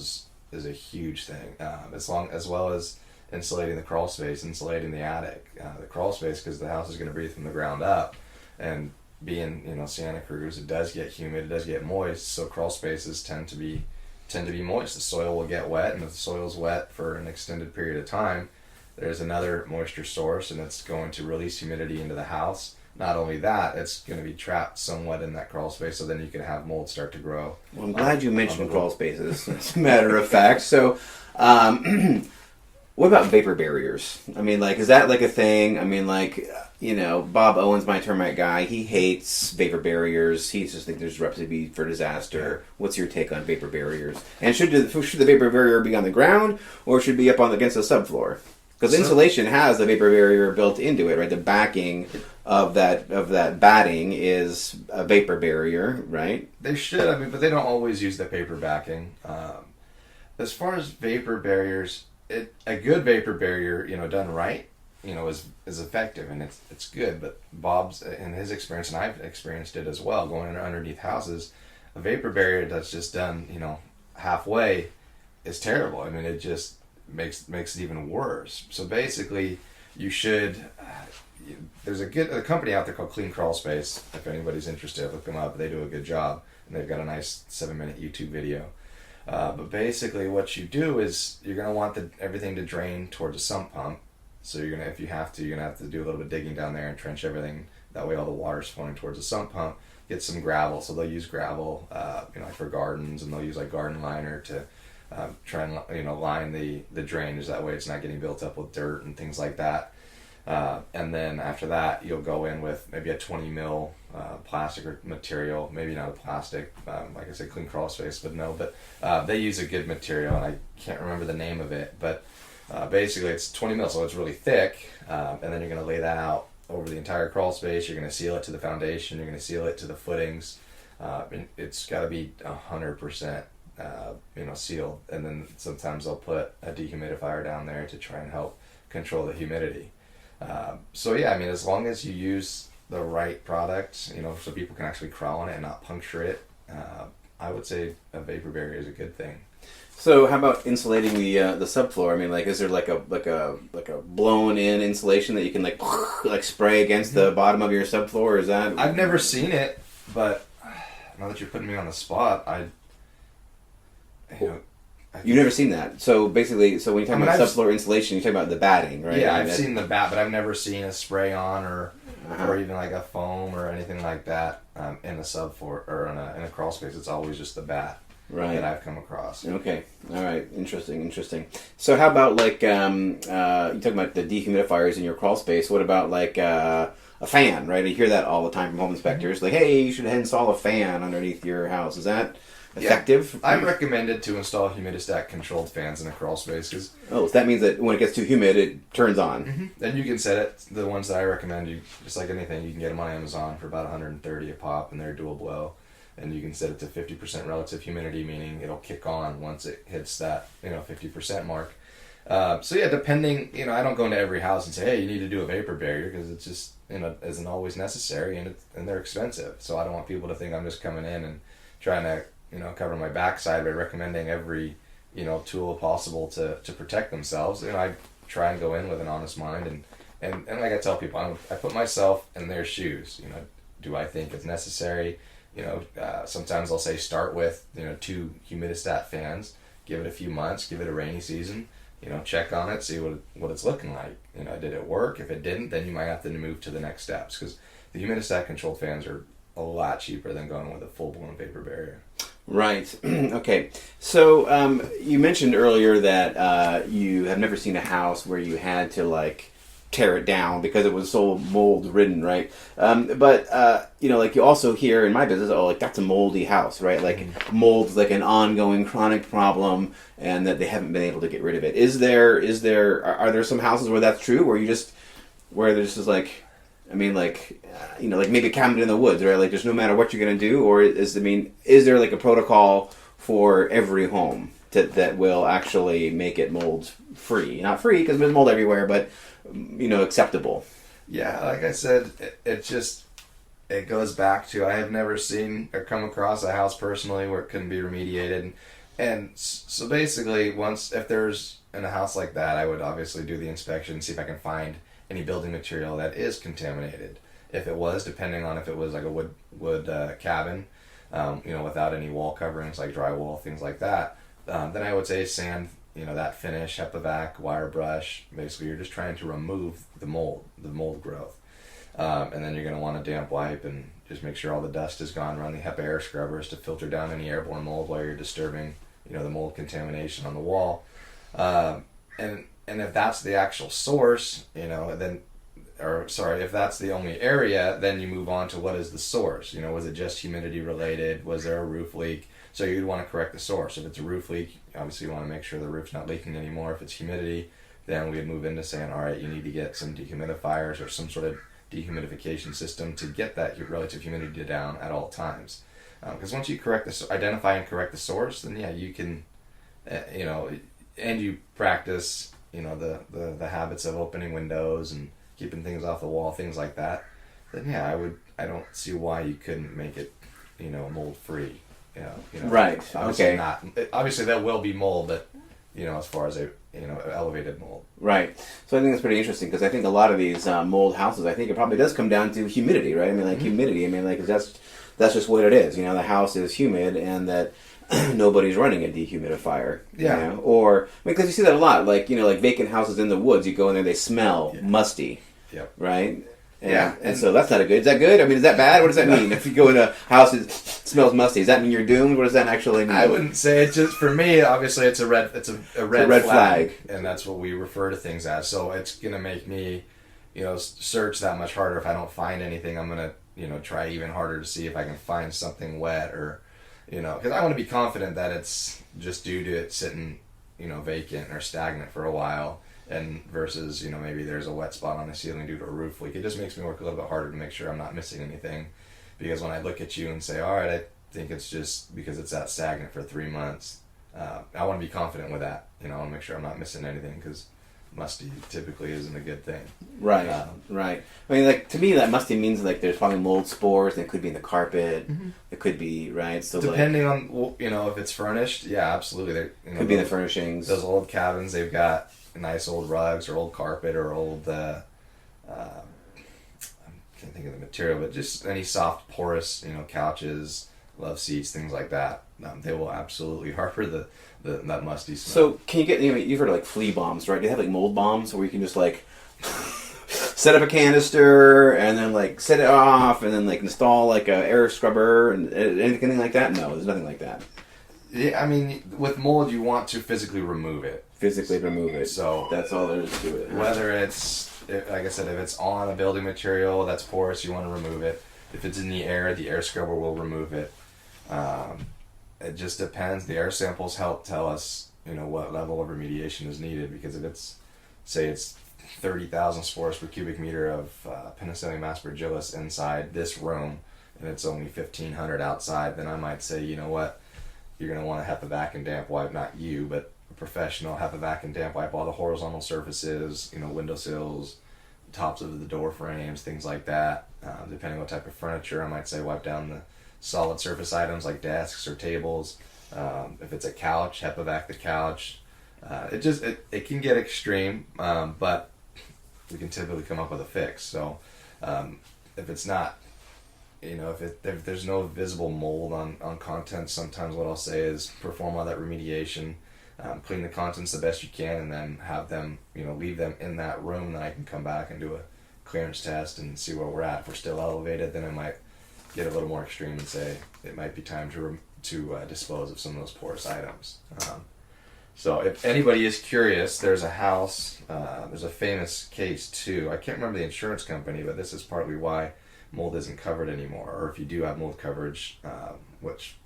is a huge thing. As well as insulating the crawl space, insulating the attic. The crawl space, because the house is going to breathe from the ground up, and being Santa Cruz, it does get humid, it does get moist. So crawl spaces tend to be moist. The soil will get wet, and if the soil's wet for an extended period of time, there's another moisture source, and it's going to release humidity into the house. Not only that, it's going to be trapped somewhat in that crawl space, so then you can have mold start to grow. Well, I'm glad you mentioned crawl spaces, as a matter of fact. So, What about vapor barriers? I mean, like, is that like a thing? I mean, like, Bob Owens, my termite guy, he hates vapor barriers. He just thinks there's a recipe for disaster. What's your take on vapor barriers? And should the vapor barrier be on the ground, or should it be up against the subfloor? Because insulation has a vapor barrier built into it, right? The backing of that batting is a vapor barrier, right? They should, but they don't always use the paper backing. As far as vapor barriers, a good vapor barrier, done right, is effective and it's good. But Bob's, in his experience, and I've experienced it as well, going underneath houses, a vapor barrier that's just done, halfway is terrible. I mean, it just makes it even worse. So basically, you should. There's a company out there called Clean Crawl Space. If anybody's interested, look them up. They do a good job, and they've got a nice 7-minute YouTube video. But basically, what you do is you're gonna want everything to drain towards a sump pump. So if you have to, you're gonna have to do a little bit of digging down there and trench everything. That way, all the water's flowing towards the sump pump. Get some gravel. So they'll use gravel, like for gardens, and they'll use like garden liner to try and line the drainage. That way, it's not getting built up with dirt and things like that. And then after that, you'll go in with maybe a 20 mil plastic or material, maybe not a plastic, like I said, Clean Crawl Space, but they use a good material, and I can't remember the name of it, but basically it's 20 mil, so it's really thick, and then you're going to lay that out over the entire crawl space. You're going to seal it to the foundation, you're going to seal it to the footings. It's got to be 100% sealed, and then sometimes they'll put a dehumidifier down there to try and help control the humidity. As long as you use the right product, so people can actually crawl on it and not puncture it, I would say a vapor barrier is a good thing. So how about insulating the subfloor? I mean, like, is there like a blown in insulation that you can like spray against the bottom of your subfloor? Or is that? I've never seen it, but now that you're putting me on the spot, You've never seen that. So basically, when you talk about subfloor insulation, you're talking about the batting, right? Yeah, I've seen the bat, but I've never seen a spray on or even like a foam or anything like that in a subfloor or in a crawl space. It's always just the bat that I've come across. Okay, all right, interesting. So how about like you talk about the dehumidifiers in your crawl space? What about like a fan, right? You hear that all the time from home inspectors, like, hey, you should install a fan underneath your house. Is that effective? Yeah, I've recommended to install humidistat controlled fans in a crawl space. So that means that when it gets too humid, it turns on. Mm-hmm. And you can set it. The ones that I recommend, just like anything, you can get them on Amazon for about $130 a pop, and they're dual blow. And you can set it to 50% relative humidity, meaning it'll kick on once it hits that 50% mark. Depending, I don't go into every house and say, hey, you need to do a vapor barrier, because it's just isn't always necessary, and they're expensive. So I don't want people to think I'm just coming in and trying to cover my backside by recommending every, tool possible to protect themselves. I try and go in with an honest mind, and like I tell people, I put myself in their shoes. Do I think it's necessary? Sometimes I'll say start with, 2 humidistat fans, give it a few months, give it a rainy season, check on it, see what it's looking like. Did it work? If it didn't, then you might have to move to the next steps, because the humidistat controlled fans are a lot cheaper than going with a full-blown vapor barrier. Right. Okay. So you mentioned earlier that you have never seen a house where you had to tear it down because it was so mold ridden, right? But you also hear in my business, that's a moldy house, right? Mold's like an ongoing chronic problem, and that they haven't been able to get rid of it. Are there some houses where that's true, where there's just maybe a cabin in the woods, right? Just no matter what you're going to do, or is there a protocol for every home that will actually make it mold free? Not free, because there's mold everywhere, but acceptable. Yeah, like I said, it goes back to, I have never seen or come across a house personally where it couldn't be remediated. And so basically, if there's in a house like that, I would obviously do the inspection, see if I can find any building material that is contaminated. If it was, depending on if it was like a wood cabin, without any wall coverings like drywall, things like that, then I would say sand, that finish, HEPA-vac, wire brush. Basically, you're just trying to remove the mold growth. And then you're going to want a damp wipe and just make sure all the dust is gone. Run the HEPA air scrubbers to filter down any airborne mold while you're disturbing, the mold contamination on the wall. And and if that's the actual source, then, if that's the only area, then you move on to what is the source. Was it just humidity related? Was there a roof leak? So you'd want to correct the source. If it's a roof leak, obviously you want to make sure the roof's not leaking anymore. If it's humidity, then we'd move into saying, all right, you need to get some dehumidifiers or some sort of dehumidification system to get that relative humidity down at all times. Because once you identify and correct the source, then yeah, you can, and you practice, the habits of opening windows and keeping things off the wall, things like that. Then yeah, I don't see why you couldn't make it, mold free. Right. Obviously Okay. Obviously there will be mold, but as far as elevated mold. Right. So I think that's pretty interesting because I think a lot of these mold houses, I think it probably does come down to humidity, right? I mean, like humidity. I mean, like that's just what it is. The house is humid, and that nobody's running a dehumidifier. Yeah. Or because you see that a lot, like vacant houses in the woods. You go in there, they smell musty. Yep. Right. Yeah, and so that's not a good. Is that good? I mean, is that bad? What does that mean? If you go in a house that smells musty, does that mean you're doomed? What does that actually mean? I wouldn't say it. Just for me, obviously, it's a red flag, and that's what we refer to things as. So it's gonna make me, search that much harder. If I don't find anything, I'm gonna, try even harder to see if I can find something wet or, because I want to be confident that it's just due to it sitting, vacant or stagnant for a while. And versus, maybe there's a wet spot on the ceiling due to a roof leak. It just makes me work a little bit harder to make sure I'm not missing anything. Because when I look at you and say, all right, I think it's just because it's that stagnant for 3 months, I want to be confident with that. I want to make sure I'm not missing anything because musty typically isn't a good thing. Right, right. I mean, like, to me, that musty means, like, there's probably mold spores, and it could be in the carpet, it could be, right? So depending on, if it's furnished, yeah, absolutely. Could be in the furnishings. Those old cabins, they've got nice old rugs or old carpet or old I can't think of the material, but just any soft porous couches, love seats, things like that, they will absolutely harbor that musty smell. So can you get you've heard of like flea bombs, right? Do you have like mold bombs where you can just like set up a canister and then like set it off and then like install like a air scrubber and anything like that? No, there's nothing like that. Yeah, I mean, with mold, you want to physically remove it. So that's all there is to it. Whether it's, like I said, if it's on a building material that's porous, you want to remove it. If it's in the air scrubber will remove it. It just depends. The air samples help tell us, what level of remediation is needed. Because if it's 30,000 spores per cubic meter of Penicillium aspergillus inside this room, and it's only 1,500 outside, then I might say, you know what, you're going to want to HEPA and damp wipe, not you, but a professional, HEPA and damp wipe all the horizontal surfaces, windowsills, tops of the door frames, things like that. Depending on what type of furniture, I might say wipe down the solid surface items like desks or tables. If it's a couch, HEPA the couch. It can get extreme, but we can typically come up with a fix. So if it's not, if there's no visible mold on contents, sometimes what I'll say is perform all that remediation, clean the contents the best you can, and then have them, leave them in that room. Then I can come back and do a clearance test and see where we're at. If we're still elevated, then I might get a little more extreme and say it might be time to dispose of some of those porous items. So if anybody is curious, there's a house, there's a famous case too. I can't remember the insurance company, but this is partly why mold isn't covered anymore. Or if you do have mold coverage, which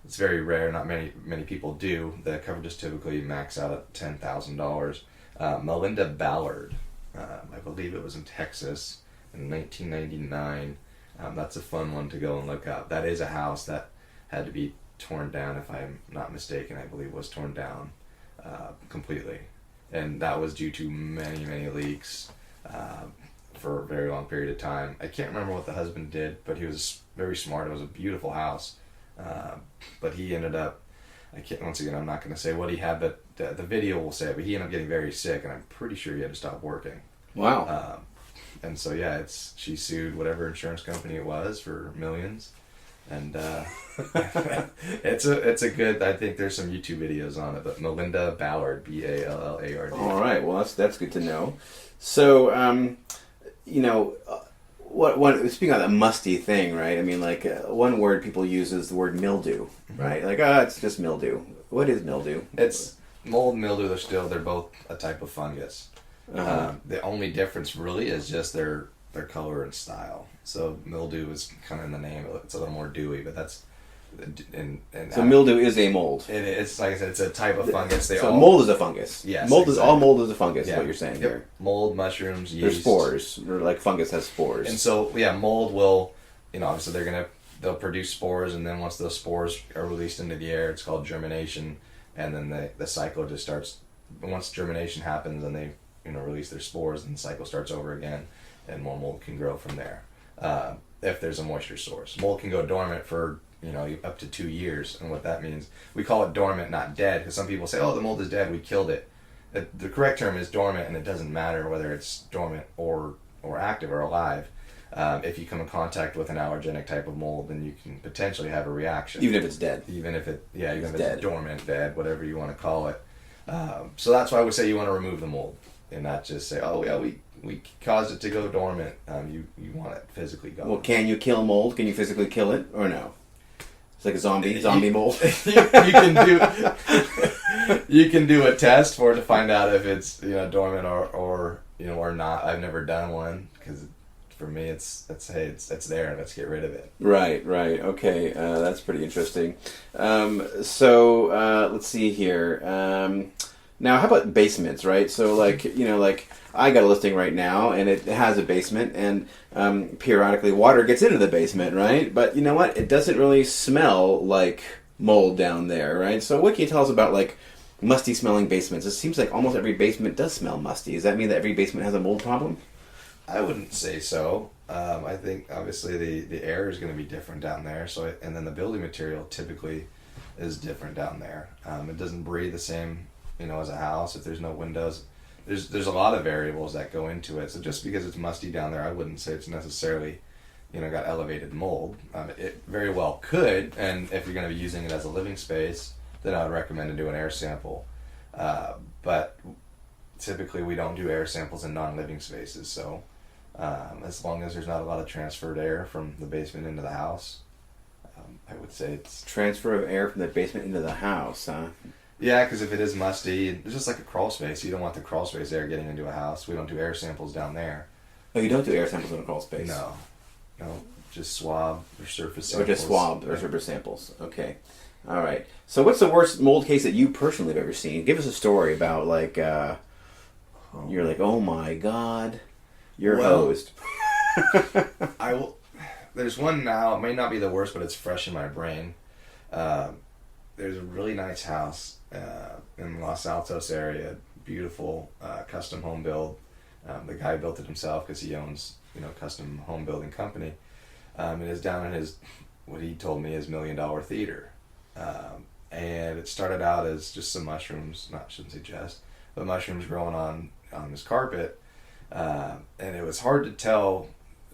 it's very rare, not many people do, the coverages typically max out at $10,000. Melinda Ballard, I believe it was in Texas in 1999. That's a fun one to go and look up. That is a house that had to be torn down, if I'm not mistaken. I believe was torn down completely, and that was due to many leaks for a very long period of time. I can't remember what the husband did, but he was very smart. It was a beautiful house, but he ended up, once again, I'm not going to say what he had, but the video will say it, but he ended up getting very sick, and I'm pretty sure he had to stop working. Wow. And so yeah, she sued whatever insurance company it was for millions, and it's a good. I think there's some YouTube videos on it, but Melinda Ballard, Ballard. All right, well that's good to know. So what speaking of that musty thing, right? I mean, like one word people use is the word mildew, right? Like, it's just mildew. What is mildew? It's mold and mildew, they're both a type of fungus. Uh-huh. The only difference really is just their color and style. So mildew is kind of in the name. It's a little more dewy, but that's so mildew is a mold. It's like I said, it's a type of fungus. Mold is a fungus. Yes, mold exactly. is all mold is a fungus. Is what you're saying here. Mold, mushrooms, yeast. There's spores, or like fungus has spores. And so mold will, obviously they'll produce spores, and then once those spores are released into the air, it's called germination, and then the cycle just starts. Once germination happens, and they release their spores, and the cycle starts over again, and more mold can grow from there. If there's a moisture source, mold can go dormant for up to 2 years, and what that means, we call it dormant, not dead, because some people say, "Oh, the mold is dead, we killed it." The correct term is dormant, and it doesn't matter whether it's dormant or active or alive. If you come in contact with an allergenic type of mold, then you can potentially have a reaction, even if it's dead. Even if it's dormant, dead, whatever you want to call it. So that's why we say you want to remove the mold, and not just say, "Oh yeah, we caused it to go dormant." You want it physically gone. Well, can you kill mold? Can you physically kill it, or no? It's like a zombie mold. You can do a test for it to find out if it's dormant or not. I've never done one because for me it's there. Let's get rid of it. Right. Okay, that's pretty interesting. So let's see here. Now, how about basements, right? So, like I got a listing right now, and it has a basement, and periodically water gets into the basement, right? But you know what? It doesn't really smell like mold down there, right? So what can you tell us about, like, musty-smelling basements? It seems like almost every basement does smell musty. Does that mean that every basement has a mold problem? I wouldn't say so. I think, obviously, the air is going to be different down there, and then the building material typically is different down there. It doesn't breathe the same as a house. If there's no windows, there's a lot of variables that go into it. So just because it's musty down there, I wouldn't say it's necessarily got elevated mold. It very well could, and if you're going to be using it as a living space, then I would recommend to do an air sample. But typically we don't do air samples in non-living spaces. So as long as there's not a lot of transferred air from the basement into the house, I would say it's transfer of air from the basement into the house, huh? Yeah, because if it is musty, it's just like a crawl space. You don't want the crawl space air getting into a house. We don't do air samples down there. Oh, you don't do air samples in a crawl space? No, just swab or surface samples. Or just swab or surface samples. Okay. All right. So what's the worst mold case that you personally have ever seen? Give us a story about, like, you're like, oh my God, you're hosed. I will. There's one now. It may not be the worst, but it's fresh in my brain. There's a really nice house in Los Altos area, beautiful custom home build. The guy built it himself because he owns custom home building company. It is down in what he told me is $1 million theater, and it started out as just some mushrooms. Shouldn't say just, but mushrooms growing on his carpet, and it was hard to tell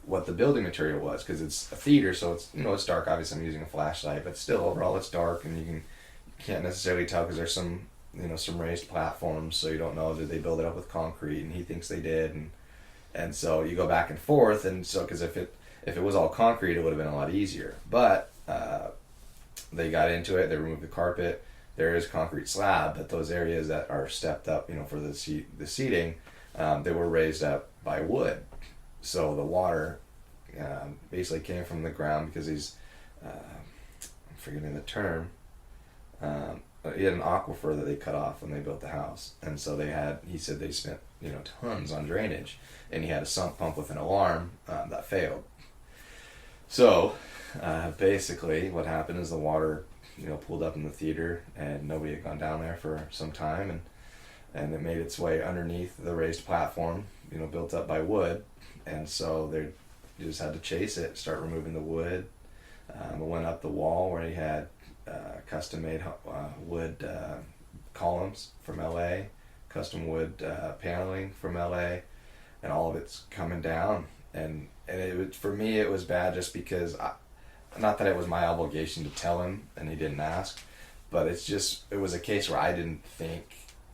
what the building material was because it's a theater, so it's it's dark. Obviously, I'm using a flashlight, but still, overall, it's dark, and you can't necessarily tell because there's some some raised platforms, so you don't know, did they build it up with concrete, and he thinks they did, and so you go back and forth, and so because if it was all concrete, it would have been a lot easier, but they got into it, they removed the carpet, there is concrete slab, but those areas that are stepped up for the seating, they were raised up by wood, so the water basically came from the ground because he's I'm forgetting the term. He had an aquifer that they cut off when they built the house, and so he said they spent tons on drainage, and he had a sump pump with an alarm that failed. So basically what happened is the water pulled up in the theater, and nobody had gone down there for some time, and it made its way underneath the raised platform built up by wood, and so they just had to chase it, start removing the wood. It went up the wall where he had custom-made wood columns from LA, custom wood paneling from LA, and all of it's coming down. And for me, it was bad just because, not that it was my obligation to tell him and he didn't ask, but it was a case where I didn't think,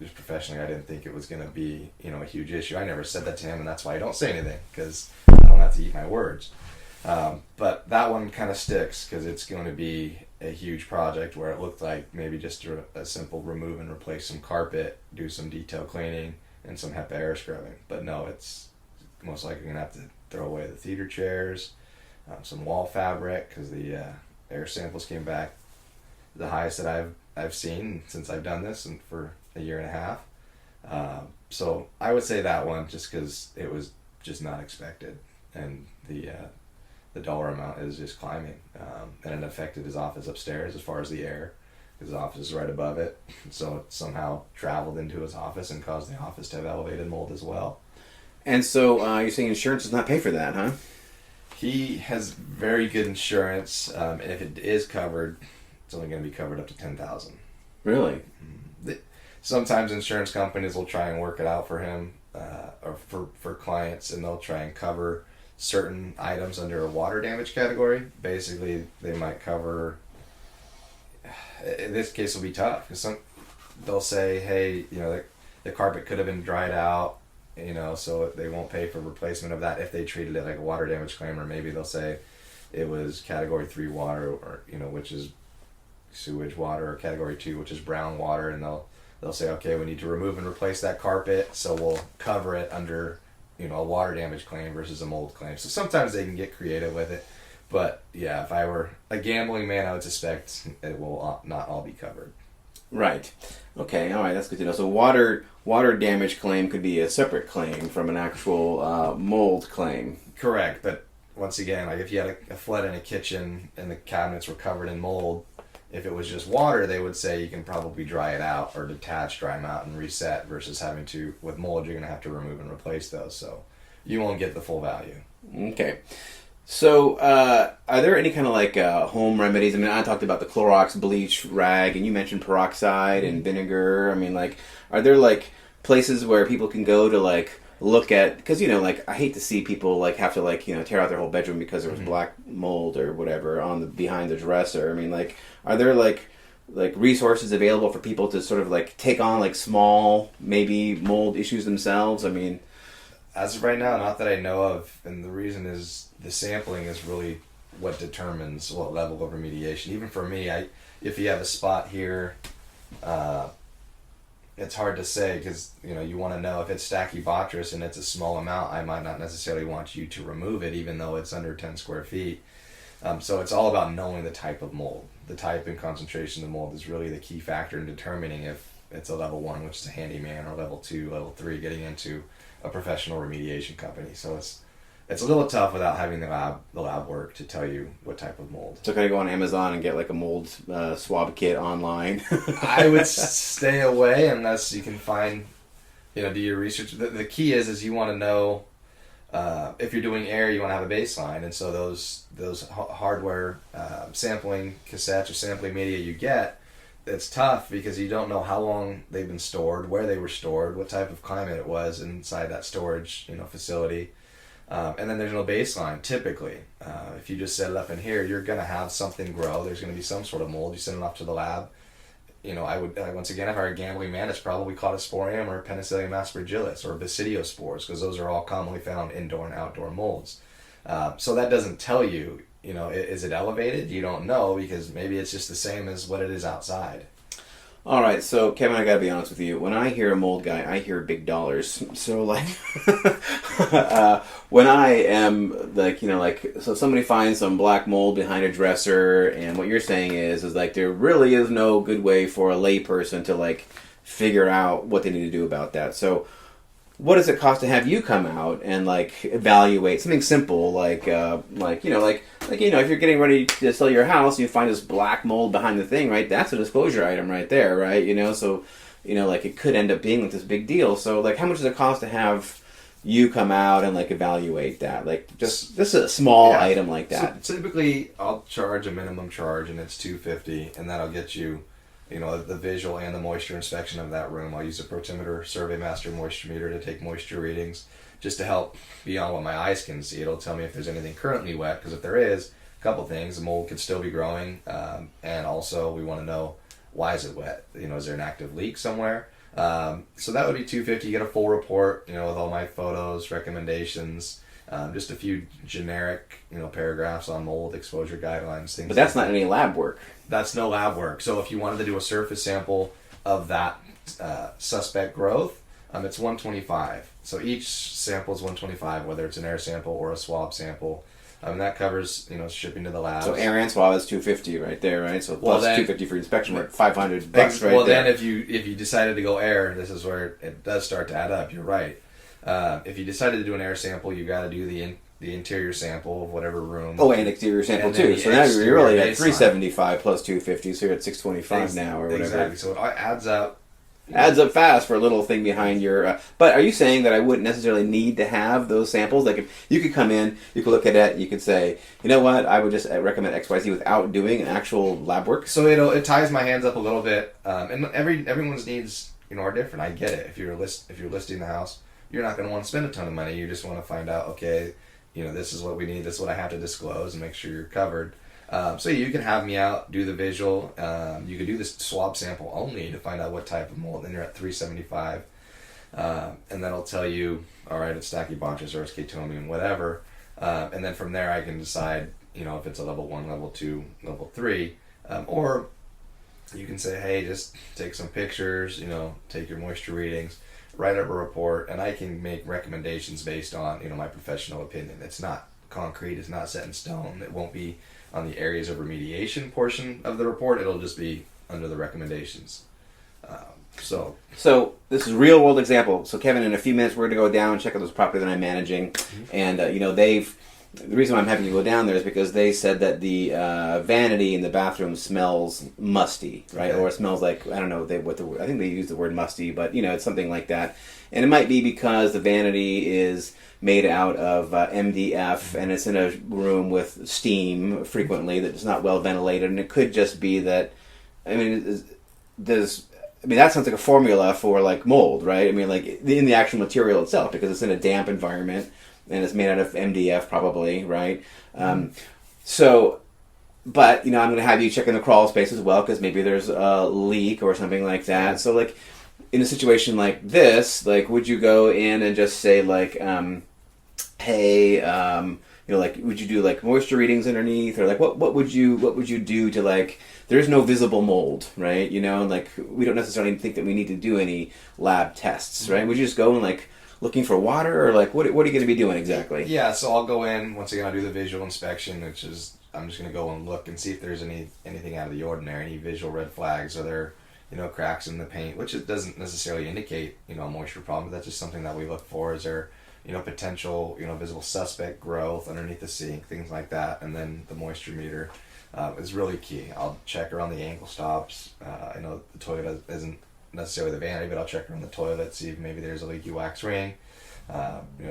just professionally, I didn't think it was going to be a huge issue. I never said that to him, and that's why I don't say anything, because I don't have to eat my words. But that one kind of sticks because it's going to be a huge project where it looked like maybe just a simple remove and replace some carpet, do some detail cleaning, and some HEPA air scrubbing. But no, it's most likely going to have to throw away the theater chairs, some wall fabric, because the air samples came back the highest that I've seen since I've done this, and for a year and a half. So I would say that one, just because it was just not expected, and the dollar amount is just climbing, and it affected his office upstairs as far as the air. His office is right above it, so it somehow traveled into his office and caused the office to have elevated mold as well. And so you're saying insurance does not pay for that, huh? He has very good insurance, and if it is covered, it's only going to be covered up to $10,000. Really? Sometimes insurance companies will try and work it out for him, or for clients, and they'll try and cover certain items under a water damage category. Basically, they might cover. In this case, will be tough because they'll say, "Hey, the carpet could have been dried out, so they won't pay for replacement of that if they treated it like a water damage claim." Or maybe they'll say it was Category 3 water, or which is sewage water, or Category 2, which is brown water, and they'll say, "Okay, we need to remove and replace that carpet, so we'll cover it under a water damage claim versus a mold claim." So sometimes they can get creative with it. But yeah, if I were a gambling man, I would suspect it will not all be covered. Right. Okay. All right. That's good to know. So water damage claim could be a separate claim from an actual mold claim. Correct. But once again, like if you had a flood in a kitchen and the cabinets were covered in mold, if it was just water, they would say you can probably dry it out or detach, dry them out, and reset, versus having to, with mold, you're going to have to remove and replace those. So you won't get the full value. Okay. So, are there any kind of home remedies? I mean, I talked about the Clorox bleach rag, and you mentioned peroxide and vinegar. I mean, are there places where people can go to look at? Because I hate to see people have to tear out their whole bedroom because there was black mold or whatever behind the dresser. I mean, are there resources available for people to sort of take on small maybe mold issues themselves? I mean, as of right now, not that I know of, and the reason is the sampling is really what determines what level of remediation. Even for me, if you have a spot here, it's hard to say because you want to know if it's stachybotrys and it's a small amount. I might not necessarily want you to remove it, even though it's under 10 square feet. So it's all about knowing the type of mold. The type and concentration of mold is really the key factor in determining if it's a level 1, which is a handyman, or level 2, level 3, getting into a professional remediation company. So it's a little tough without having the lab work to tell you what type of mold. So can I go on Amazon and get a mold swab kit online? I would stay away unless you can find, do your research. The key is you want to know if you're doing air, you want to have a baseline, and so those hardware sampling cassettes or sampling media you get, it's tough because you don't know how long they've been stored, where they were stored, what type of climate it was inside that storage facility. And then there's no baseline. Typically, if you just set it up in here, you're going to have something grow. There's going to be some sort of mold. You send it off to the lab. I would, once again, if I were a gambling man, it's probably Cladosporium or Penicillium aspergillus or Basidiospores, because those are all commonly found indoor and outdoor molds. So that doesn't tell you, is it elevated? You don't know, because maybe it's just the same as what it is outside. All right, so Kevin, I gotta be honest with you. When I hear a mold guy, I hear big dollars. So when I am so somebody finds some black mold behind a dresser, and what you're saying is there really is no good way for a layperson to figure out what they need to do about that. So what does it cost to have you come out and evaluate something simple if you're getting ready to sell your house, you find this black mold behind the thing, right? That's a disclosure item right there, right? So it could end up being this big deal. So how much does it cost to have you come out and evaluate that? Just a small item like that. So typically, I'll charge a minimum charge, and it's $250, and that'll get you the visual and the moisture inspection of that room. I'll use a Protimeter Survey Master moisture meter to take moisture readings, just to help beyond what my eyes can see. It'll tell me if there's anything currently wet, because if there is, a couple things, the mold could still be growing, and also we want to know, why is it wet? Is there an active leak somewhere? So that would be $250. You get a full report, with all my photos, recommendations, just a few generic, paragraphs on mold exposure guidelines, things. But that's not any lab work. That's no lab work. So if you wanted to do a surface sample of that suspect growth, it's 125. So each sample is 125, whether it's an air sample or a swab sample. That covers, shipping to the lab. So air and swab is $250 right there, right? So plus $250 for inspection, we're at $500 right well, there. then if you decided to go air, this is where it does start to add up. You're right. If you decided to do an air sample, you got to do the interior sample of whatever room. Oh, and exterior sample too. So now you're really at $375 plus $250. So you're at $625 now, or whatever. Exactly. So it adds up. Adds up fast for a little thing behind your... but are you saying that I wouldn't necessarily need to have those samples? Like, if you could come in, you could look at it, you could say, you know what, I would just recommend XYZ without doing actual lab work? So it ties my hands up a little bit. And everyone's needs, are different. I get it. If you're listing the house, you're not going to want to spend a ton of money. You just want to find out, okay, this is what we need, this is what I have to disclose, and make sure you're covered. So you can have me out, do the visual. You could do this swab sample only to find out what type of mold. Then you're at $375, and that'll tell you, all right, it's Stachybotrys or it's Chaetomium, whatever. And then from there, I can decide, if it's a level 1, level 2, level 3, or you can say, hey, just take some pictures, take your moisture readings, write up a report, and I can make recommendations based on, my professional opinion. It's not concrete, it's not set in stone. It won't be on the areas of remediation portion of the report. It'll just be under the recommendations. So this is real world example. So Kevin, in a few minutes, we're going to go down and check out this property that I'm managing, and the reason why I'm having you go down there is because they said that the vanity in the bathroom smells musty, right? Okay. Or it smells like, I don't know I think they use the word musty, but it's something like that. And it might be because the vanity is made out of MDF and it's in a room with steam frequently that is not well ventilated, and it could just be that, that sounds like a formula for like mold, right? Like in the actual material itself, because it's in a damp environment and it's made out of MDF probably, right? But I'm going to have you check in the crawl space as well, because maybe there's a leak or something like that. So like in a situation like this, like would you go in and just say like, hey, would you do like moisture readings underneath, or like what would you do to like, there's no visible mold, right? Like we don't necessarily think that we need to do any lab tests, right? Would you just go and like looking for water, or like what are you going to be doing exactly? Yeah, so I'll go in, once again I'll do the visual inspection, which is I'm just going to go and look and see if there's anything out of the ordinary, any visual red flags. Are there cracks in the paint, which it doesn't necessarily indicate a moisture problem, but that's just something that we look for. Is there potential visible suspect growth underneath the sink, things like that. And then the moisture meter is really key. I'll check around the ankle stops. I know the toilet isn't necessarily the vanity, but I'll check around the toilet, see if maybe there's a leaky wax ring.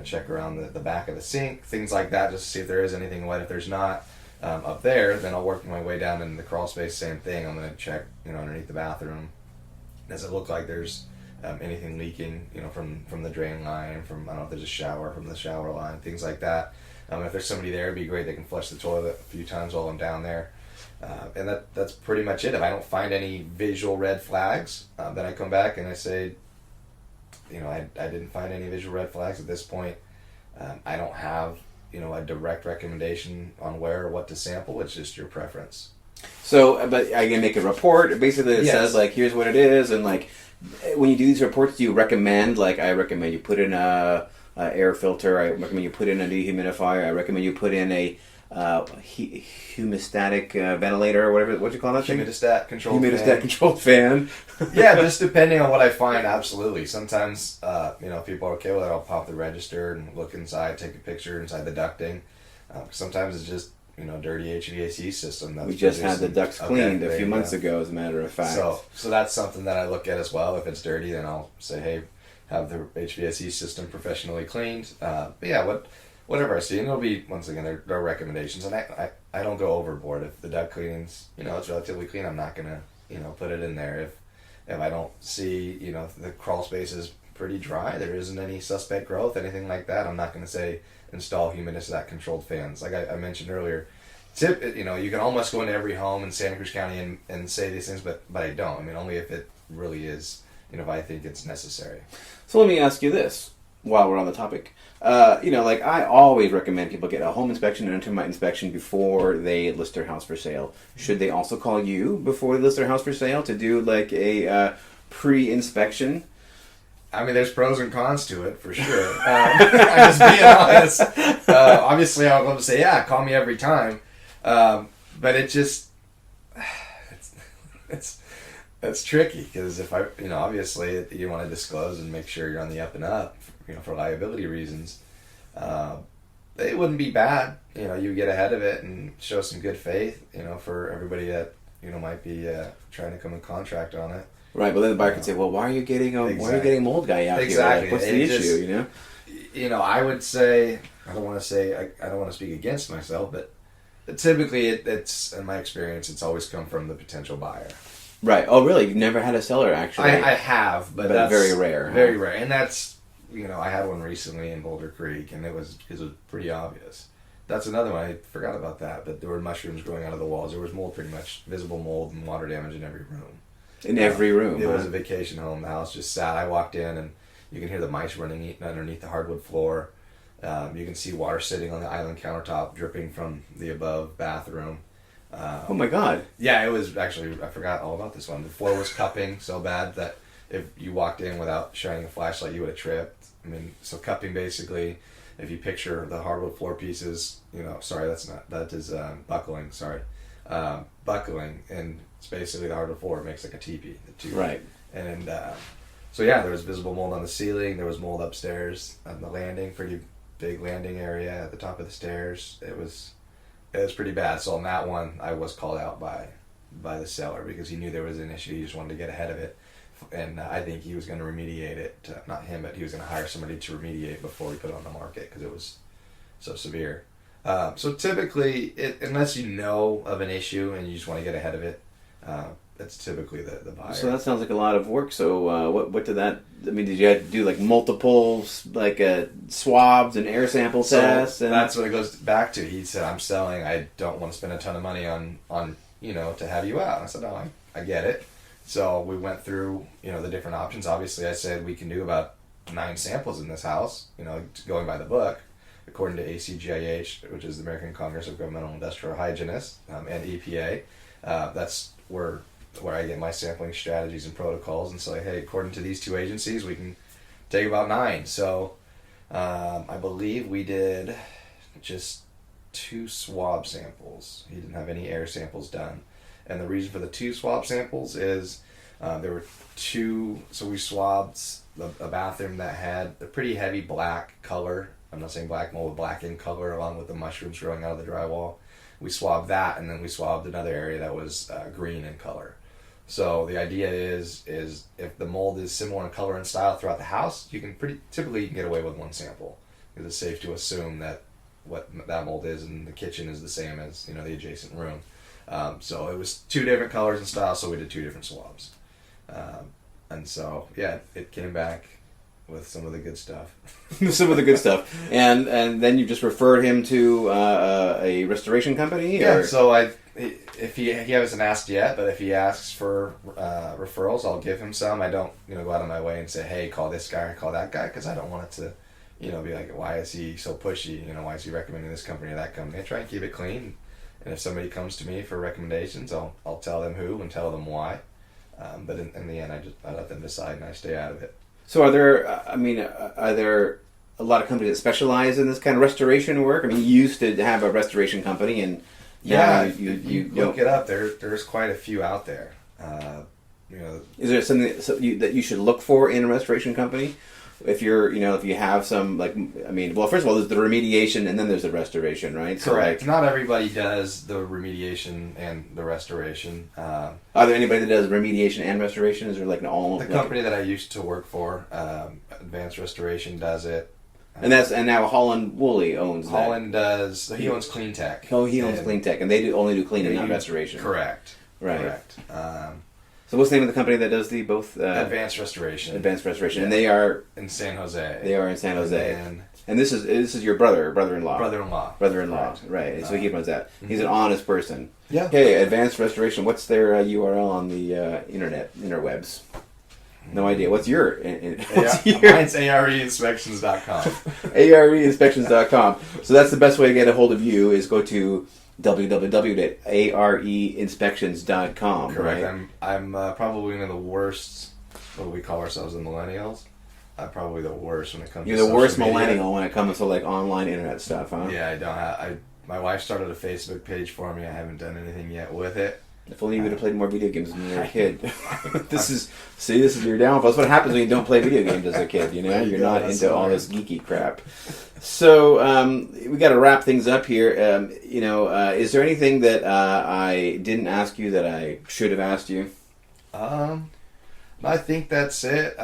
Check around the back of the sink, things like that, just to see if there is anything wet. If there's not up there, then I'll work my way down into the crawl space. Same thing. I'm going to check underneath the bathroom. Does it look like there's anything leaking from the drain line, I don't know if there's a shower from the shower line, things like that. If there's somebody there, it'd be great. They can flush the toilet a few times while I'm down there. And that's pretty much it. If I don't find any visual red flags, then I come back and I say, I didn't find any visual red flags at this point. I don't have, a direct recommendation on where or what to sample. It's just your preference. So, but I can make a report. Basically, it says like, here's what it is, and like, when you do these reports, do you recommend, like, I recommend you put in a air filter, I recommend you put in a dehumidifier, I recommend you put in a hemostatic ventilator, or whatever, what do you call that thing? Humidistat controlled fan. Yeah, just depending on what I find, absolutely. Sometimes, people are okay with it, I'll pop the register and look inside, take a picture inside the ducting. Sometimes it's just, dirty HVAC system. We just had the ducts cleaned a few months ago, as a matter of fact. So that's something that I look at as well. If it's dirty, then I'll say, hey, have the HVAC system professionally cleaned. But yeah, whatever I see, and it'll be, once again, there are recommendations, and I don't go overboard. If the duct cleaning's, it's relatively clean, I'm not gonna, put it in there. If I don't see, the crawl space is pretty dry, there isn't any suspect growth, anything like that, I'm not gonna say install humidistat controlled fans. Like I mentioned earlier, you can almost go into every home in Santa Cruz County and say these things, but I don't. Only if it really is, if I think it's necessary. So let me ask you this. while we're on the topic, like I always recommend people get a home inspection and a termite inspection before they list their house for sale. Should they also call you before they list their house for sale to do like a pre-inspection? I mean, there's pros and cons to it, for sure. I'm just being honest. Obviously, I would love to say, yeah, call me every time. But it just, it's tricky, because if obviously you want to disclose and make sure you're on the up and up, for liability reasons. It wouldn't be bad, you get ahead of it and show some good faith, for everybody that, might be trying to come in contract on it. Right, but then the buyer could say, "Well, why are you getting a mold guy out here? Like, what's the issue?" I would say, I don't want to speak against myself, but typically it's in my experience, it's always come from the potential buyer. Right. Oh, really? You've never had a seller actually? I have, but that's very rare. Very rare, and that's I had one recently in Boulder Creek, and it was pretty obvious. That's another one. I forgot about that. But there were mushrooms growing out of the walls. There was mold, pretty much visible mold and water damage in every room. In every room. It was a vacation home. The house just sat. I walked in, and you can hear the mice running underneath the hardwood floor. You can see water sitting on the island countertop, dripping from the above bathroom. Oh my God! Yeah, it was actually. I forgot all about this one. The floor was cupping so bad that if you walked in without shining a flashlight, you would have tripped. I mean, so cupping basically. If you picture the hardwood floor pieces, that is buckling. Sorry, buckling, and it's basically the hardwood floor. It makes like a teepee. Right. And so yeah, there was visible mold on the ceiling. There was mold upstairs on the landing, pretty big landing area at the top of the stairs. It was pretty bad. So on that one, I was called out by the seller because he knew there was an issue. He just wanted to get ahead of it. And I think he was going to remediate it. Not him, but he was going to hire somebody to remediate before he put it on the market because it was so severe. So typically, unless you know of an issue and you just want to get ahead of it, that's typically the buyer. So that sounds like a lot of work. So what did that? I mean, did you have to do like multiple swabs and air sample tests? And that's what it goes back to. He said, "I'm selling. I don't want to spend a ton of money on to have you out." And I said, "No, I get it." So we went through, the different options. Obviously, I said we can do about 9 samples in this house, going by the book, according to ACGIH, which is the American Congress of Governmental Industrial Hygienists, and EPA. That's where I get my sampling strategies and protocols. And so, hey, according to these 2 agencies, we can take about 9. So I believe we did just 2 swab samples. He didn't have any air samples done. And the reason for the 2 swab samples is there were 2, so we swabbed a bathroom that had a pretty heavy black color. I'm not saying black mold, but black in color along with the mushrooms growing out of the drywall. We swabbed that, and then we swabbed another area that was green in color. So the idea is if the mold is similar in color and style throughout the house, you can typically get away with 1 sample. Because it's safe to assume that what that mold is in the kitchen is the same as the adjacent room. So it was 2 different colors and styles, so we did 2 different swabs. And so, yeah, it came back with some of the good stuff. Some of the good stuff. And then you just referred him to a restoration company? Yeah, so if he hasn't asked yet, but if he asks for referrals, I'll give him some. I don't go out of my way and say, hey, call this guy or call that guy, because I don't want it to be like, why is he so pushy? Why is he recommending this company or that company? I try and keep it clean. And if somebody comes to me for recommendations, I'll tell them who and tell them why. But in the end, I let them decide and I stay out of it. So are there a lot of companies that specialize in this kind of restoration work? I mean, you used to have a restoration company, and you look it up. There's quite a few out there. Is there something that you should look for in a restoration company? If you're, if you have some, first of all, there's the remediation and then there's the restoration, right? Correct. So, not everybody does the remediation and the restoration. Are there anybody that does remediation and restoration? Is there The company that I used to work for, Advanced Restoration, does it. And now Holland Woolley owns Holland does. He owns Clean Tech. Oh, he owns Clean Tech, and they only do clean and not restoration. Correct. Right. Correct. So what's the name of the company that does the both? Advanced Restoration. Advanced Restoration, yeah. And they are in San Jose. They are in San Jose. And this is your brother-in-law. Brother-in-law, right? So he runs that. He's an honest person. Yeah. Okay, Advanced Restoration. What's their URL on the interwebs? No idea. What's your? Mine's areinspections.com. areinspections.com. So that's the best way to get a hold of you is go to www.areinspections.com. Correct. Right? I'm probably one of the worst. What do we call ourselves, the millennials? I'm probably the worst when it comes. You're to the worst social media. millennial when it comes to like online internet stuff, huh? Yeah, I don't have. My wife started a Facebook page for me. I haven't done anything yet with it. If only you would have played more video games when you were a kid. This is your downfall. That's what happens when you don't play video games as a kid. You know, you're not into all this geeky crap. So we got to wrap things up here. Is there anything that I didn't ask you that I should have asked you? I think that's it.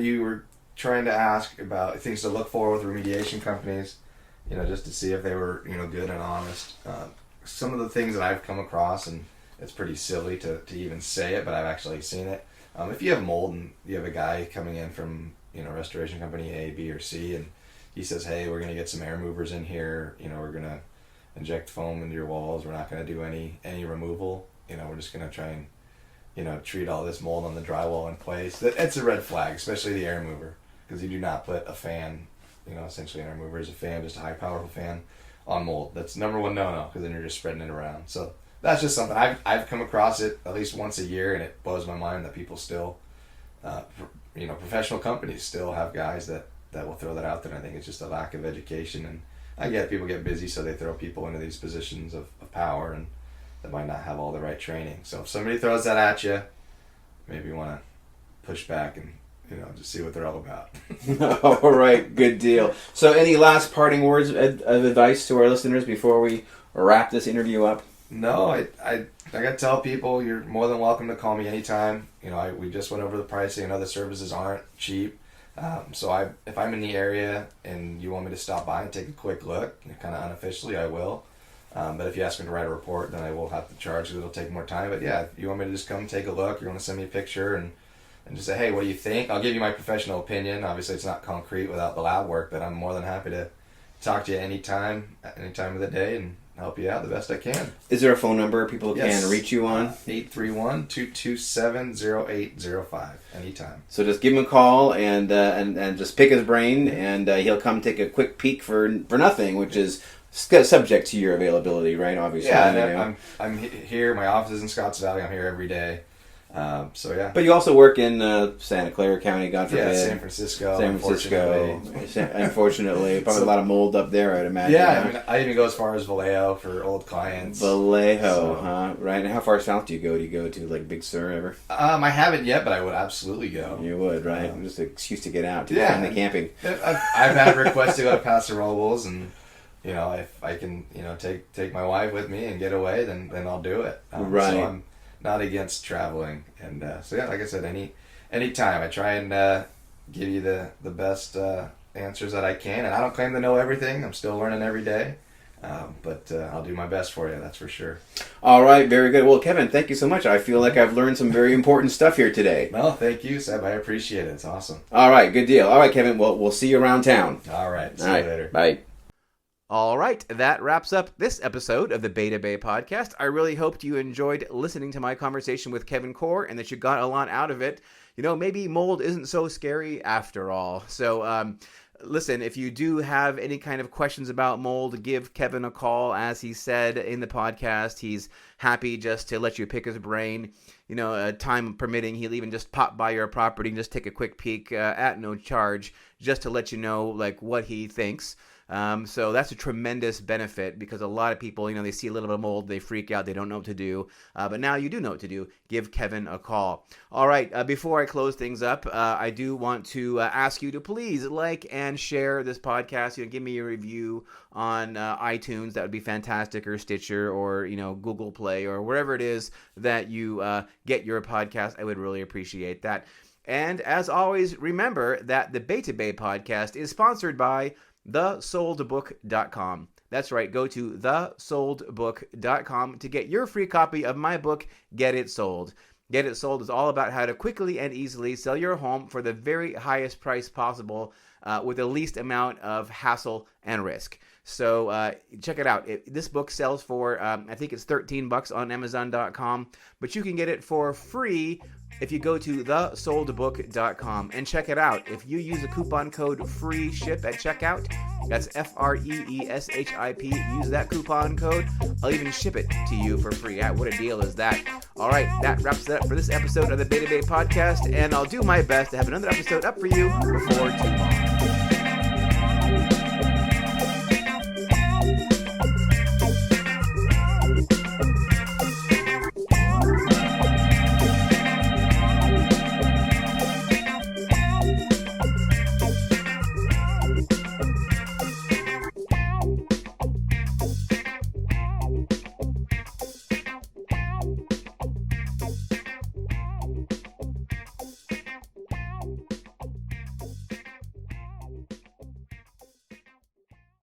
You were trying to ask about things to look for with remediation companies. Just to see if they were good and honest. Some of the things that I've come across and. It's pretty silly to even say it, but I've actually seen it. If you have mold and you have a guy coming in from restoration company A, B, or C, and he says, "Hey, we're going to get some air movers in here. We're going to inject foam into your walls. We're not going to do any removal. We're just going to try and treat all this mold on the drywall in place." It's a red flag, especially the air mover, because you do not put a fan. Essentially, an air mover is a fan, just a high powerful fan, on mold. That's number one no, because then you're just spreading it around. So. That's just something I've come across it at least once a year, and it blows my mind that people still, professional companies still have guys that will throw that out there. And I think it's just a lack of education, and I get people get busy, so they throw people into these positions of power, and that might not have all the right training. So if somebody throws that at you, maybe you want to push back and just see what they're all about. All right, good deal. So any last parting words of advice to our listeners before we wrap this interview up? No, I gotta tell people you're more than welcome to call me anytime. We just went over the pricing. I know the services aren't cheap, so if I'm in the area and you want me to stop by and take a quick look, kind of unofficially, I will. But if you ask me to write a report, then I will have to charge because it'll take more time. But yeah, if you want me to just come take a look, you want to send me a picture and just say, "Hey, what do you think?" I'll give you my professional opinion. Obviously, it's not concrete without the lab work, but I'm more than happy to talk to you anytime, at any time of the day, and help you out the best I can. Is there a phone number people can reach you on? 831-227-0805. Anytime. So just give him a call and just pick his brain, and he'll come take a quick peek for nothing, which is subject to your availability, right? Obviously. Yeah, I'm here. My office is in Scotts Valley. I'm here every day. So yeah. But you also work in Santa Clara County, God forbid. Yeah, San Francisco. Unfortunately, probably a lot of mold up there, I'd imagine. Yeah, I even go as far as Vallejo for old clients. Huh? Right. And how far south do you go? Do you go to like Big Sur ever? I haven't yet, but I would absolutely go. You would, right? Just an excuse to get out, to find the camping. I've had requests to go to Paso Robles, and if I can, take my wife with me and get away, then I'll do it. Right. So I'm not against traveling, and so yeah, like I said, any time I try and give you the best answers that I can, and I don't claim to know everything. I'm still learning every day, but I'll do my best for you. That's for sure. All right, very good. Well, Kevin, thank you so much. I feel like I've learned some very important stuff here today. No, thank you, Seb. I appreciate it. It's awesome. All right, good deal. All right, Kevin. Well, we'll see you around town. All right. See you later. Bye. All right, that wraps up this episode of the Beta Bay podcast. I really hoped you enjoyed listening to my conversation with Kevin Corr and that you got a lot out of it. Maybe mold isn't so scary after all. So, listen, if you do have any kind of questions about mold, give Kevin a call. As he said in the podcast, he's happy just to let you pick his brain. Time permitting, he'll even just pop by your property and just take a quick peek at no charge, just to let you know like what he thinks. So that's a tremendous benefit because a lot of people, they see a little bit of mold, they freak out, they don't know what to do. But now you do know what to do. Give Kevin a call. All right, before I close things up, I do want to ask you to please like and share this podcast. Give me a review on iTunes. That would be fantastic, or Stitcher, or Google Play, or wherever it is that you get your podcast. I would really appreciate that. And as always, remember that the Beta Bay podcast is sponsored by thesoldbook.com. That's right. Go to thesoldbook.com to get your free copy of my book, Get It Sold. Get It Sold is all about how to quickly and easily sell your home for the very highest price possible with the least amount of hassle and risk. So check it out. This book sells for, I think it's $13 on Amazon.com, but you can get it for free if you go to thesoldbook.com and check it out. If you use the coupon code FREESHIP at checkout, that's FREESHIP, use that coupon code. I'll even ship it to you for free. What a deal is that? All right, that wraps it up for this episode of the Beta Bay Podcast, and I'll do my best to have another episode up for you before too long.